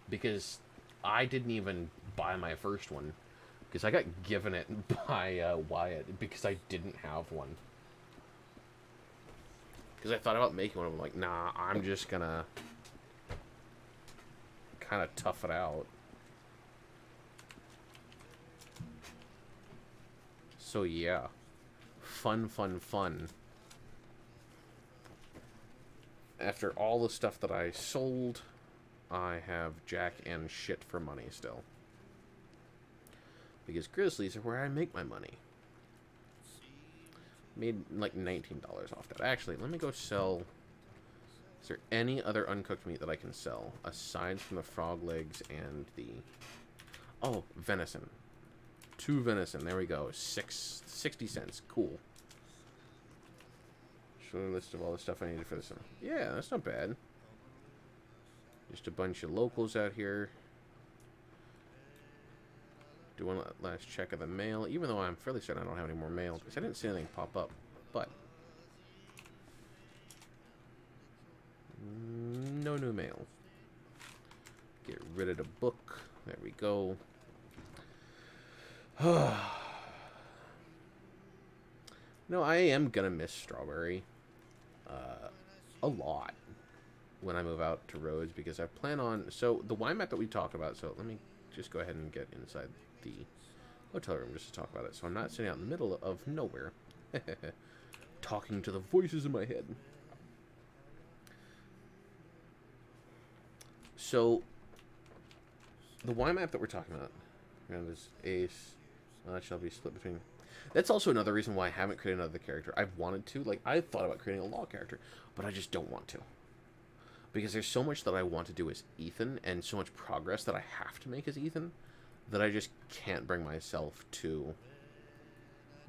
S2: Because I didn't even buy my first one. Because I got given it by Wyatt because I didn't have one. Because I thought about making one. I'm like, nah, I'm just gonna kind of tough it out. So yeah. Fun, fun, fun. After all the stuff that I sold, I have jack and shit for money still. Because grizzlies are where I make my money. Made like $19 off that. Actually, let me go sell... Is there any other uncooked meat that I can sell? Aside from the frog legs and the... Oh, venison. 2 venison. There we go. 60 cents. Cool. Show a list of all the stuff I needed for this one. Yeah, that's not bad. Just a bunch of locals out here. Do one last check of the mail, even though I'm fairly certain I don't have any more mail, because I didn't see anything pop up. But no new mail. Get rid of the book. There we go. No, I am gonna miss Strawberry a lot when I move out to Rhodes, because I plan on... So, the wine map that we talked about, so let me just go ahead and get inside the hotel room just to talk about it, so I'm not sitting out in the middle of nowhere talking to the voices in my head. So, the wine map that we're talking about, is Ace, that shall be split between... That's also another reason why I haven't created another character. I've wanted to. Like, I thought about creating a law character, but I just don't want to. Because there's so much that I want to do as Ethan, and so much progress that I have to make as Ethan, that I just can't bring myself to,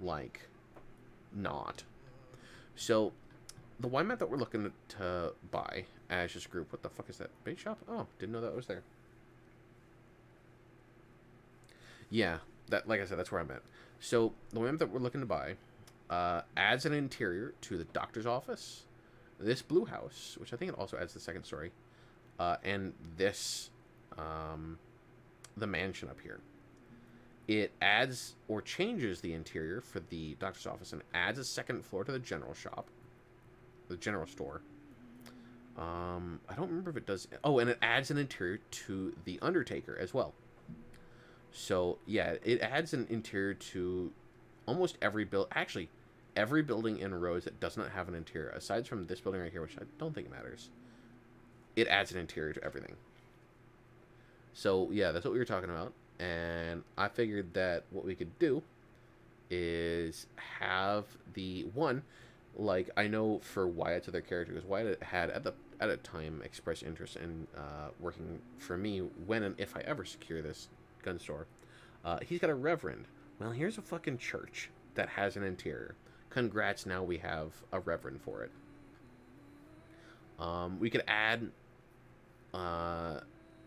S2: like, not. So, the wine map that we're looking to buy as this group... What the fuck is that? Bait shop? Oh, didn't know that was there. Yeah, that, like I said, that's where I'm at. So, the wine map that we're looking to buy adds an interior to the doctor's office, this blue house, which I think it also adds the second story, and this, the mansion up here. It adds or changes the interior for the doctor's office and adds a second floor to the general shop, the general store. I don't remember if it does... Oh, and it adds an interior to the Undertaker as well. So, yeah, it adds an interior to almost every build... Actually, every building in Rhodes that does not have an interior, aside from this building right here, which I don't think matters, it adds an interior to everything. So, yeah, that's what we were talking about. And I figured that what we could do is have the one... Like, I know for Wyatt's other character, because Wyatt had, at a time, expressed interest in working for me when and if I ever secure this gun store. He's got a reverend. Well, here's a fucking church that has an interior. Congrats, now we have a reverend for it. We could add,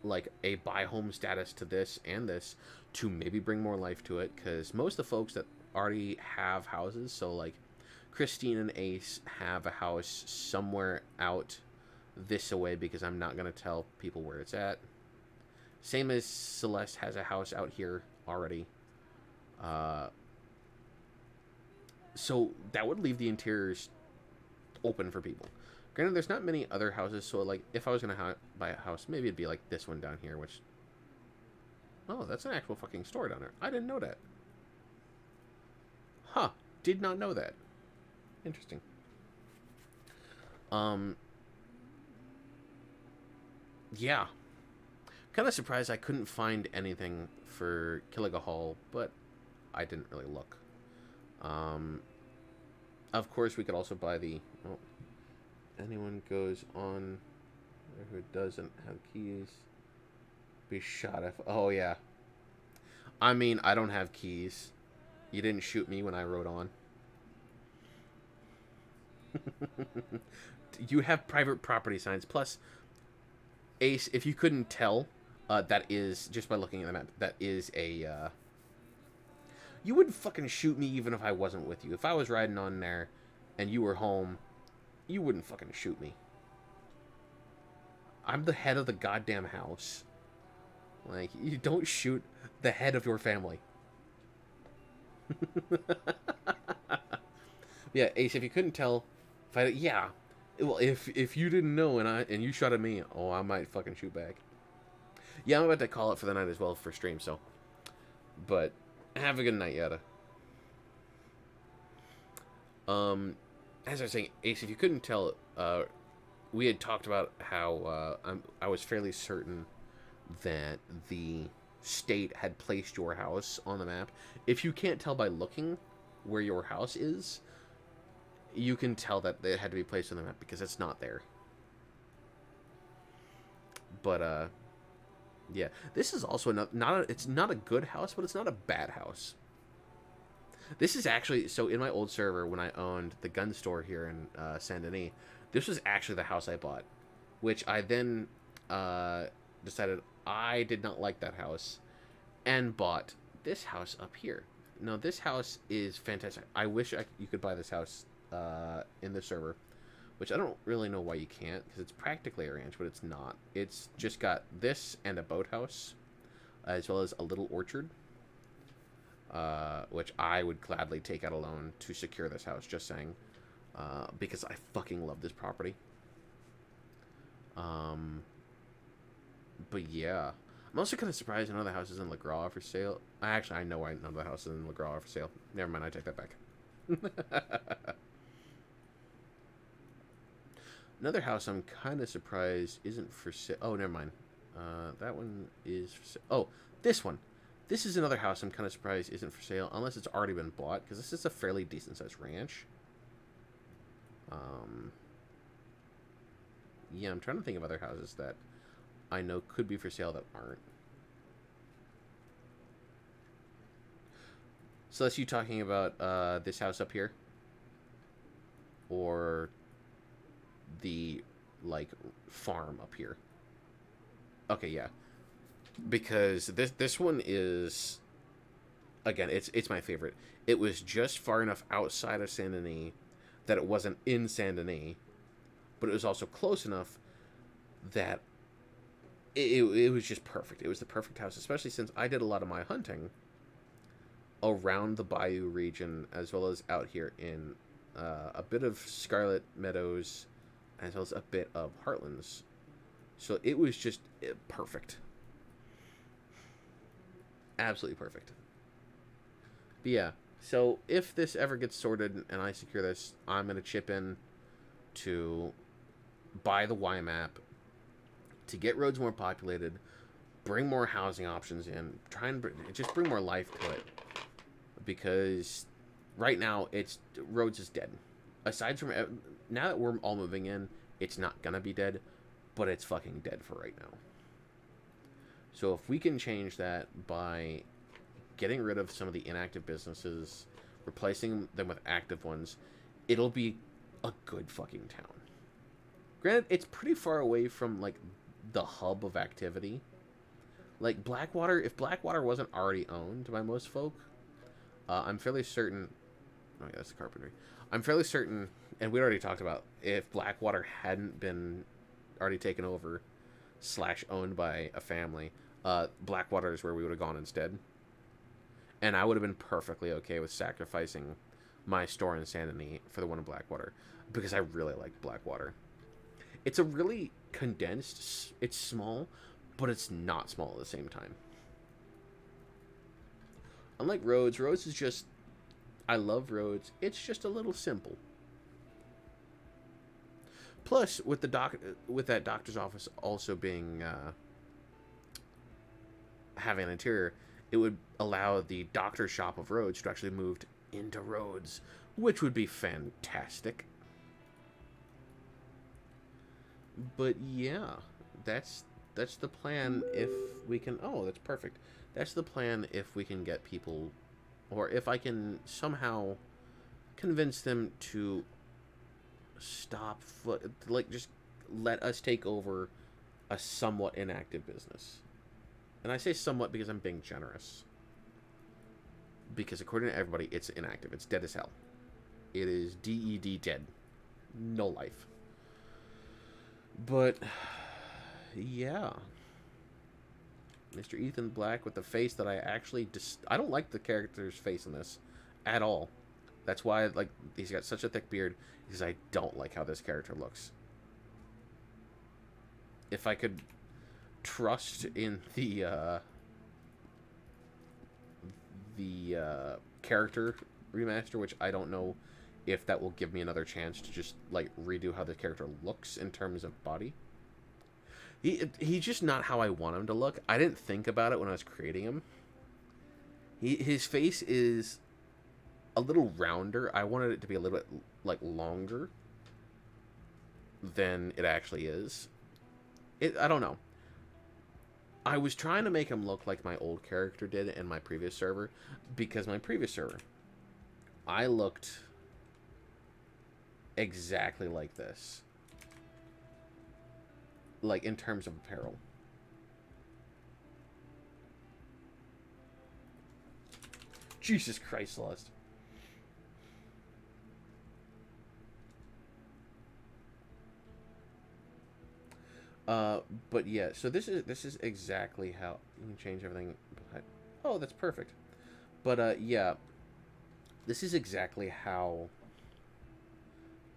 S2: like, a buy home status to this and this to maybe bring more life to it, because most of the folks that already have houses, so, like, Christine and Ace have a house somewhere out this away, because I'm not going to tell people where it's at. Same as Celeste has a house out here already. So that would leave the interiors open for people. Granted, there's not many other houses, so like if I was going to buy a house, maybe it'd be like this one down here, which... Oh, that's an actual fucking store down there. I didn't know that. Huh. Did not know that. Interesting. Yeah. Kind of surprised I couldn't find anything for Killiga Hall, but I didn't really look. Of course, we could also buy the... Oh, anyone goes on who doesn't have keys, be shot if... Oh, yeah. I mean, I don't have keys. You didn't shoot me when I rode on. You have private property signs. Plus, Ace, if you couldn't tell, that is, just by looking at the map, that is a, you wouldn't fucking shoot me even if I wasn't with you. If I was riding on there and you were home, you wouldn't fucking shoot me. I'm the head of the goddamn house. Like, you don't shoot the head of your family. Yeah, Ace, if you couldn't tell, yeah. Well, if you didn't know and you shot at me, oh, I might fucking shoot back. Yeah, I'm about to call it for the night as well for stream, so. But have a good night, Yada. As I was saying, Ace, if you couldn't tell, we had talked about how I was fairly certain that the state had placed your house on the map. If you can't tell by looking where your house is, you can tell that it had to be placed on the map because it's not there. But yeah, this is also it's not a good house, but it's not a bad house. This is actually, so in my old server when I owned the gun store here in Saint Denis, this was actually the house I bought, which I then decided I did not like that house and bought this house up here. Now this house is fantastic. I wish you could buy this house in the server, which I don't really know why you can't, because it's practically a ranch, but it's not. It's just got this and a boathouse, as well as a little orchard, which I would gladly take out a loan to secure this house, just saying, because I fucking love this property. But yeah, I'm also kind of surprised none of the houses in LeGras are for sale. Actually, I know why none of the houses in LeGras are for sale. Never mind, I take that back. Another house I'm kind of surprised isn't for sale. Oh, never mind. That one is for sale. Oh, this one. This is another house I'm kind of surprised isn't for sale, unless it's already been bought, because this is a fairly decent-sized ranch. Yeah, I'm trying to think of other houses that I know could be for sale that aren't. So that's you talking about this house up here? Or the, like, farm up here? Okay, yeah. Because this one is, again, it's my favorite. It was just far enough outside of Saint Denis that it wasn't in Saint Denis, but it was also close enough that it was just perfect. It was the perfect house, especially since I did a lot of my hunting around the Bayou region, as well as out here in a bit of Scarlet Meadows, as well as a bit of Heartlands. So it was just perfect. Absolutely perfect. But yeah, so if this ever gets sorted and I secure this, I'm going to chip in to buy the Y map, to get roads more populated, bring more housing options in, try and just bring more life to it. Because right now, roads is dead. Aside from, now that we're all moving in, it's not going to be dead, but it's fucking dead for right now. So if we can change that by getting rid of some of the inactive businesses, replacing them with active ones, it'll be a good fucking town. Granted, it's pretty far away from, like, the hub of activity. Like, Blackwater, if Blackwater wasn't already owned by most folk, I'm fairly certain... Oh, yeah, that's the carpentry. I'm fairly certain, and we already talked about, if Blackwater hadn't been already taken over / owned by a family, Blackwater is where we would have gone instead. And I would have been perfectly okay with sacrificing my store in Saint Denis for the one in Blackwater, because I really like Blackwater. It's a really condensed, it's small, but it's not small at the same time. Unlike Rhodes is just, I love Rhodes, it's just a little simple. Plus, with that doctor's office also being having an interior, it would allow the doctor shop of Rhodes to actually move into Rhodes, which would be fantastic. But yeah, that's the plan if we can... Oh, that's perfect. That's the plan if we can get people, or if I can somehow convince them to stop, like, just let us take over a somewhat inactive business. And I say somewhat because I'm being generous. Because according to everybody, it's inactive. It's dead as hell. It is DED dead. No life. But, yeah. Mr. Ethan Black with the face that I actually... I don't like the character's face in this at all. That's why, like, he's got such a thick beard, because I don't like how this character looks. If I could trust in the character remaster, which I don't know if that will give me another chance to just like redo how the character looks in terms of body. He's just not how I want him to look. I didn't think about it when I was creating him. His face is a little rounder. I wanted it to be a little bit like longer than it actually is. I don't know. I was trying to make him look like my old character did in my previous server, because my previous server, I looked exactly like this. Like, in terms of apparel. Jesus Christ, Celeste. But yeah, so this is exactly how you can change everything. Oh, that's perfect. But yeah, this is exactly how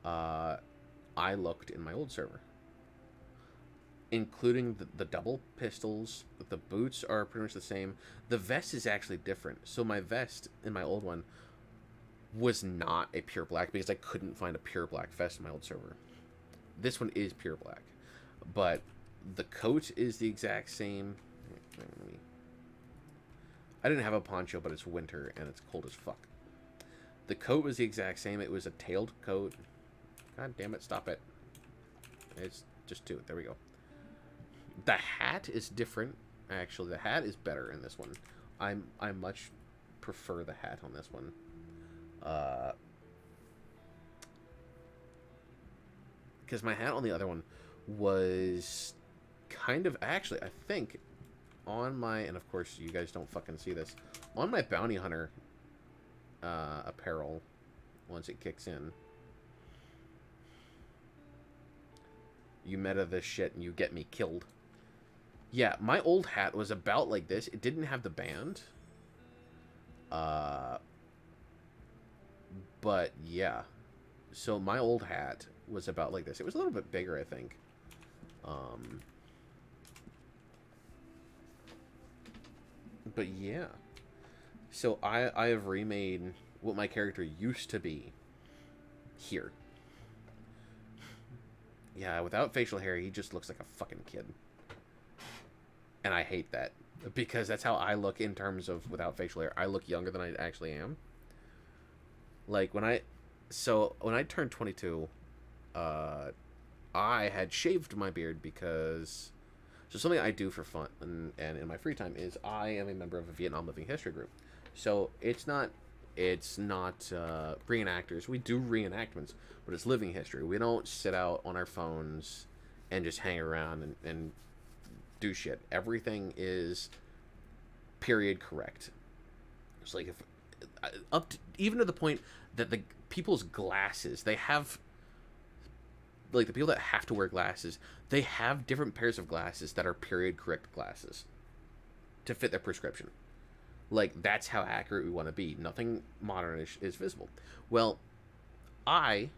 S2: I looked in my old server, including the double pistols. The boots are pretty much the same. The vest is actually different. So my vest in my old one was not a pure black because I couldn't find a pure black vest in my old server. This one is pure black, but the coat is the exact same. I didn't have a poncho, but it's winter and it's cold as fuck. The coat was the exact same. It was a tailed coat. God damn it, stop it. It's just do it. There we go. The hat is different. Actually, the hat is better in this one. I much prefer the hat on this one. Because my hat on the other one was kind of, actually, I think on my, and of course you guys don't fucking see this, on my bounty hunter apparel, once it kicks in, you meta this shit and you get me killed. Yeah, my old hat was about like this. It didn't have the band. But yeah. So my old hat was about like this. It was a little bit bigger, I think. But yeah. So I have remade what my character used to be here. Yeah, without facial hair, he just looks like a fucking kid. And I hate that. Because that's how I look in terms of without facial hair. I look younger than I actually am. Like, when I turned 22, I had shaved my beard because... So something I do for fun and in my free time is I am a member of a Vietnam Living History group. So it's not reenactors. We do reenactments, but it's living history. We don't sit out on our phones and just hang around and do shit. Everything is period correct. It's like if up to, even to the point that the people's glasses, they have, like, the people that have to wear glasses, they have different pairs of glasses that are period correct glasses to fit their prescription. Like, that's how accurate we want to be. Nothing modernish is visible. Well, I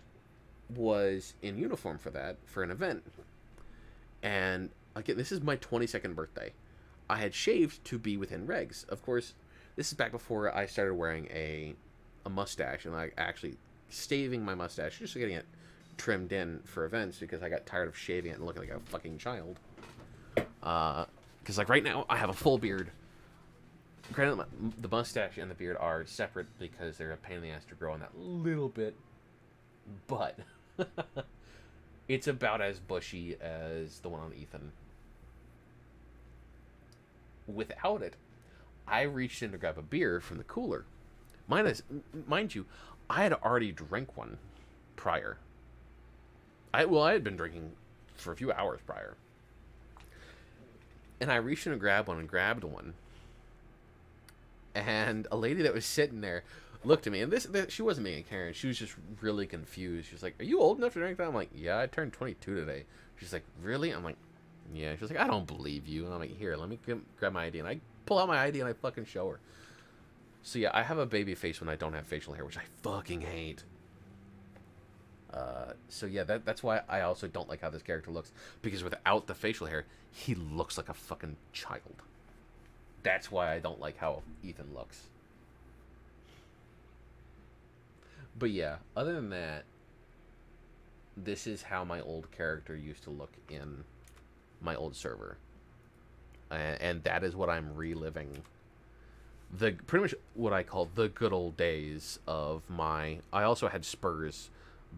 S2: was in uniform for that, for an event. And, again, this is my 22nd birthday. I had shaved to be within regs. Of course, this is back before I started wearing a mustache. And, like, actually staving my mustache, just getting it trimmed in for events because I got tired of shaving it and looking like a fucking child. Because, like, right now, I have a full beard. Granted, the mustache and the beard are separate because they're a pain in the ass to grow on that little bit. But it's about as bushy as the one on Ethan. Without it, I reached in to grab a beer from the cooler. Mind you, I had already drank one prior. I had been drinking for a few hours prior. And I reached in to grab one and grabbed one. And a lady that was sitting there looked at me, and this she wasn't being a Karen. She was just really confused. She was like, "Are you old enough to drink that?" I'm like, "Yeah, I turned 22 today." She's like, "Really?" I'm like, "Yeah." She's like, "I don't believe you." And I'm like, "Here, let me grab my ID." And I pull out my ID and I fucking show her. So yeah, I have a baby face when I don't have facial hair, which I fucking hate. So yeah, that's why I also don't like how this character looks, because without the facial hair, he looks like a fucking child. That's why I don't like how Ethan looks. But yeah, other than that, this is how my old character used to look in my old server. And that is what I'm reliving. The pretty much what I call the good old days of my. I also had spurs,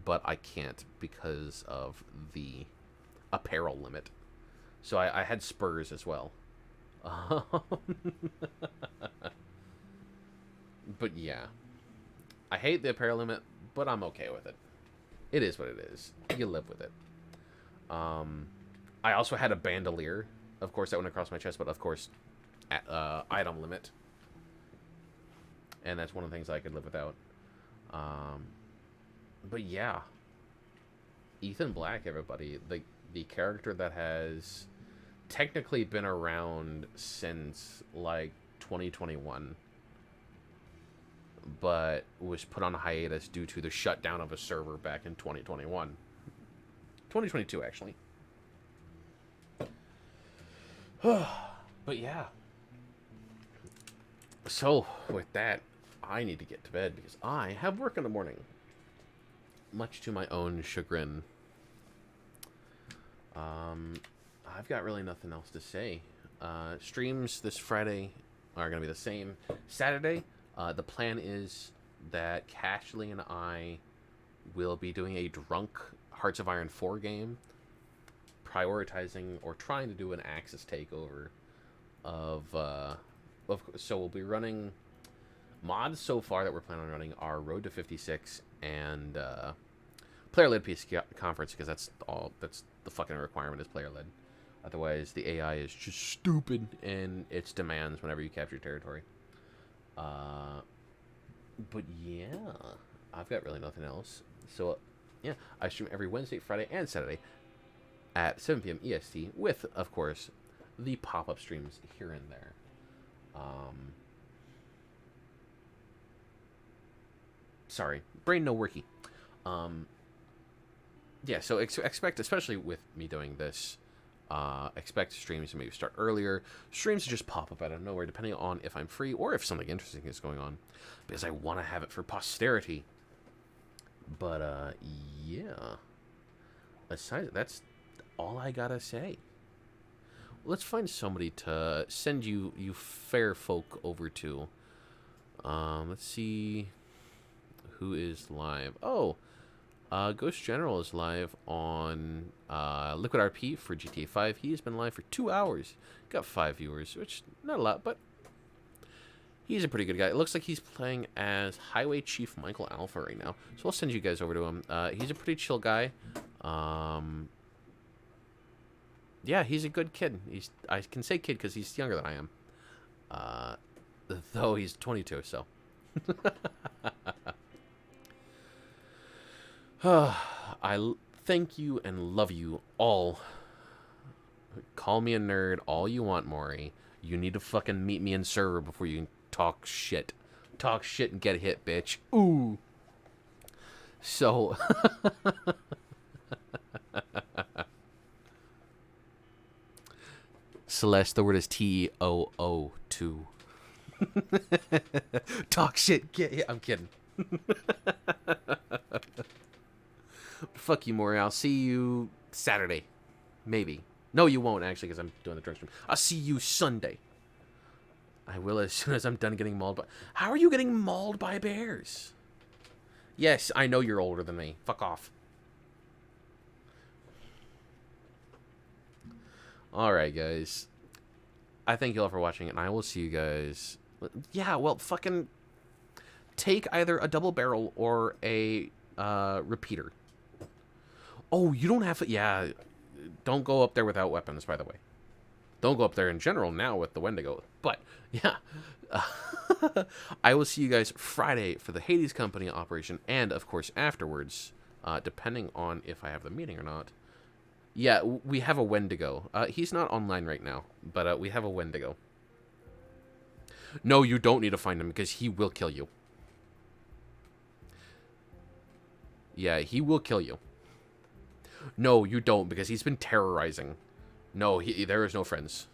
S2: but I can't because of the apparel limit. So I had spurs as well. But yeah, I hate the apparel limit, but I'm okay with it. It is what it is. You live with it. I also had a bandolier. Of course, that went across my chest, but of course, at, item limit. And that's one of the things I could live without. But yeah, Ethan Black, everybody, the character that has technically been around since like 2021, but was put on hiatus due to the shutdown of a server back in 2021. 2022, actually. But yeah. So, with that, I need to get to bed because I have work in the morning. Much to my own chagrin. I've got really nothing else to say. Streams this Friday are going to be the same. Saturday, the plan is that Cashley and I will be doing a drunk Hearts of Iron 4 game, prioritizing or trying to do an Axis takeover so we'll be running mods so far that we're planning on running are Road to 56 and player-led PC conference, because that's the fucking requirement is player-led. Otherwise, the AI is just stupid in its demands whenever you capture territory. But yeah, I've got really nothing else. So, yeah, I stream every Wednesday, Friday, and Saturday at 7 p.m. EST with, of course, the pop-up streams here and there. Sorry, brain no worky. Yeah, so expect, especially with me doing this, expect streams to maybe start earlier. Streams to just pop up out of nowhere, depending on if I'm free or if something interesting is going on, because I want to have it for posterity. But yeah. Aside, that's all I gotta say. Let's find somebody to send you fair folk over to. Let's see who is live. Oh, Ghost General is live on Liquid RP for GTA 5. He's been live for 2 hours. Got 5 viewers, which not a lot, but he's a pretty good guy. It looks like he's playing as Highway Chief Michael Alpha right now. So I'll send you guys over to him. He's a pretty chill guy. Yeah, he's a good kid. I can say kid because he's younger than I am. Though he's 22, so. I thank you and love you all. Call me a nerd all you want, Maury. You need to fucking meet me in server before you can talk shit. Talk shit and get hit, bitch. Ooh. So. Celeste, the word is TOO2. Talk shit, get hit. I'm kidding. Fuck you, Maury. I'll see you Saturday. Maybe. No, you won't, actually, because I'm doing the drunk stream. I'll see you Sunday. I will as soon as I'm done getting mauled by... How are you getting mauled by bears? Yes, I know you're older than me. Fuck off. Alright, guys. I thank you all for watching, and I will see you guys... Yeah, well, fucking... Take either a double barrel or a repeater. Oh, you don't have to... Yeah, don't go up there without weapons, by the way. Don't go up there in general now with the Wendigo. But, yeah. I will see you guys Friday for the Hades Company operation, and, of course, afterwards, depending on if I have the meeting or not. Yeah, we have a Wendigo. He's not online right now, but we have a Wendigo. No, you don't need to find him, because he will kill you. Yeah, he will kill you. No, you don't, because he's been terrorizing. No, there is no friends.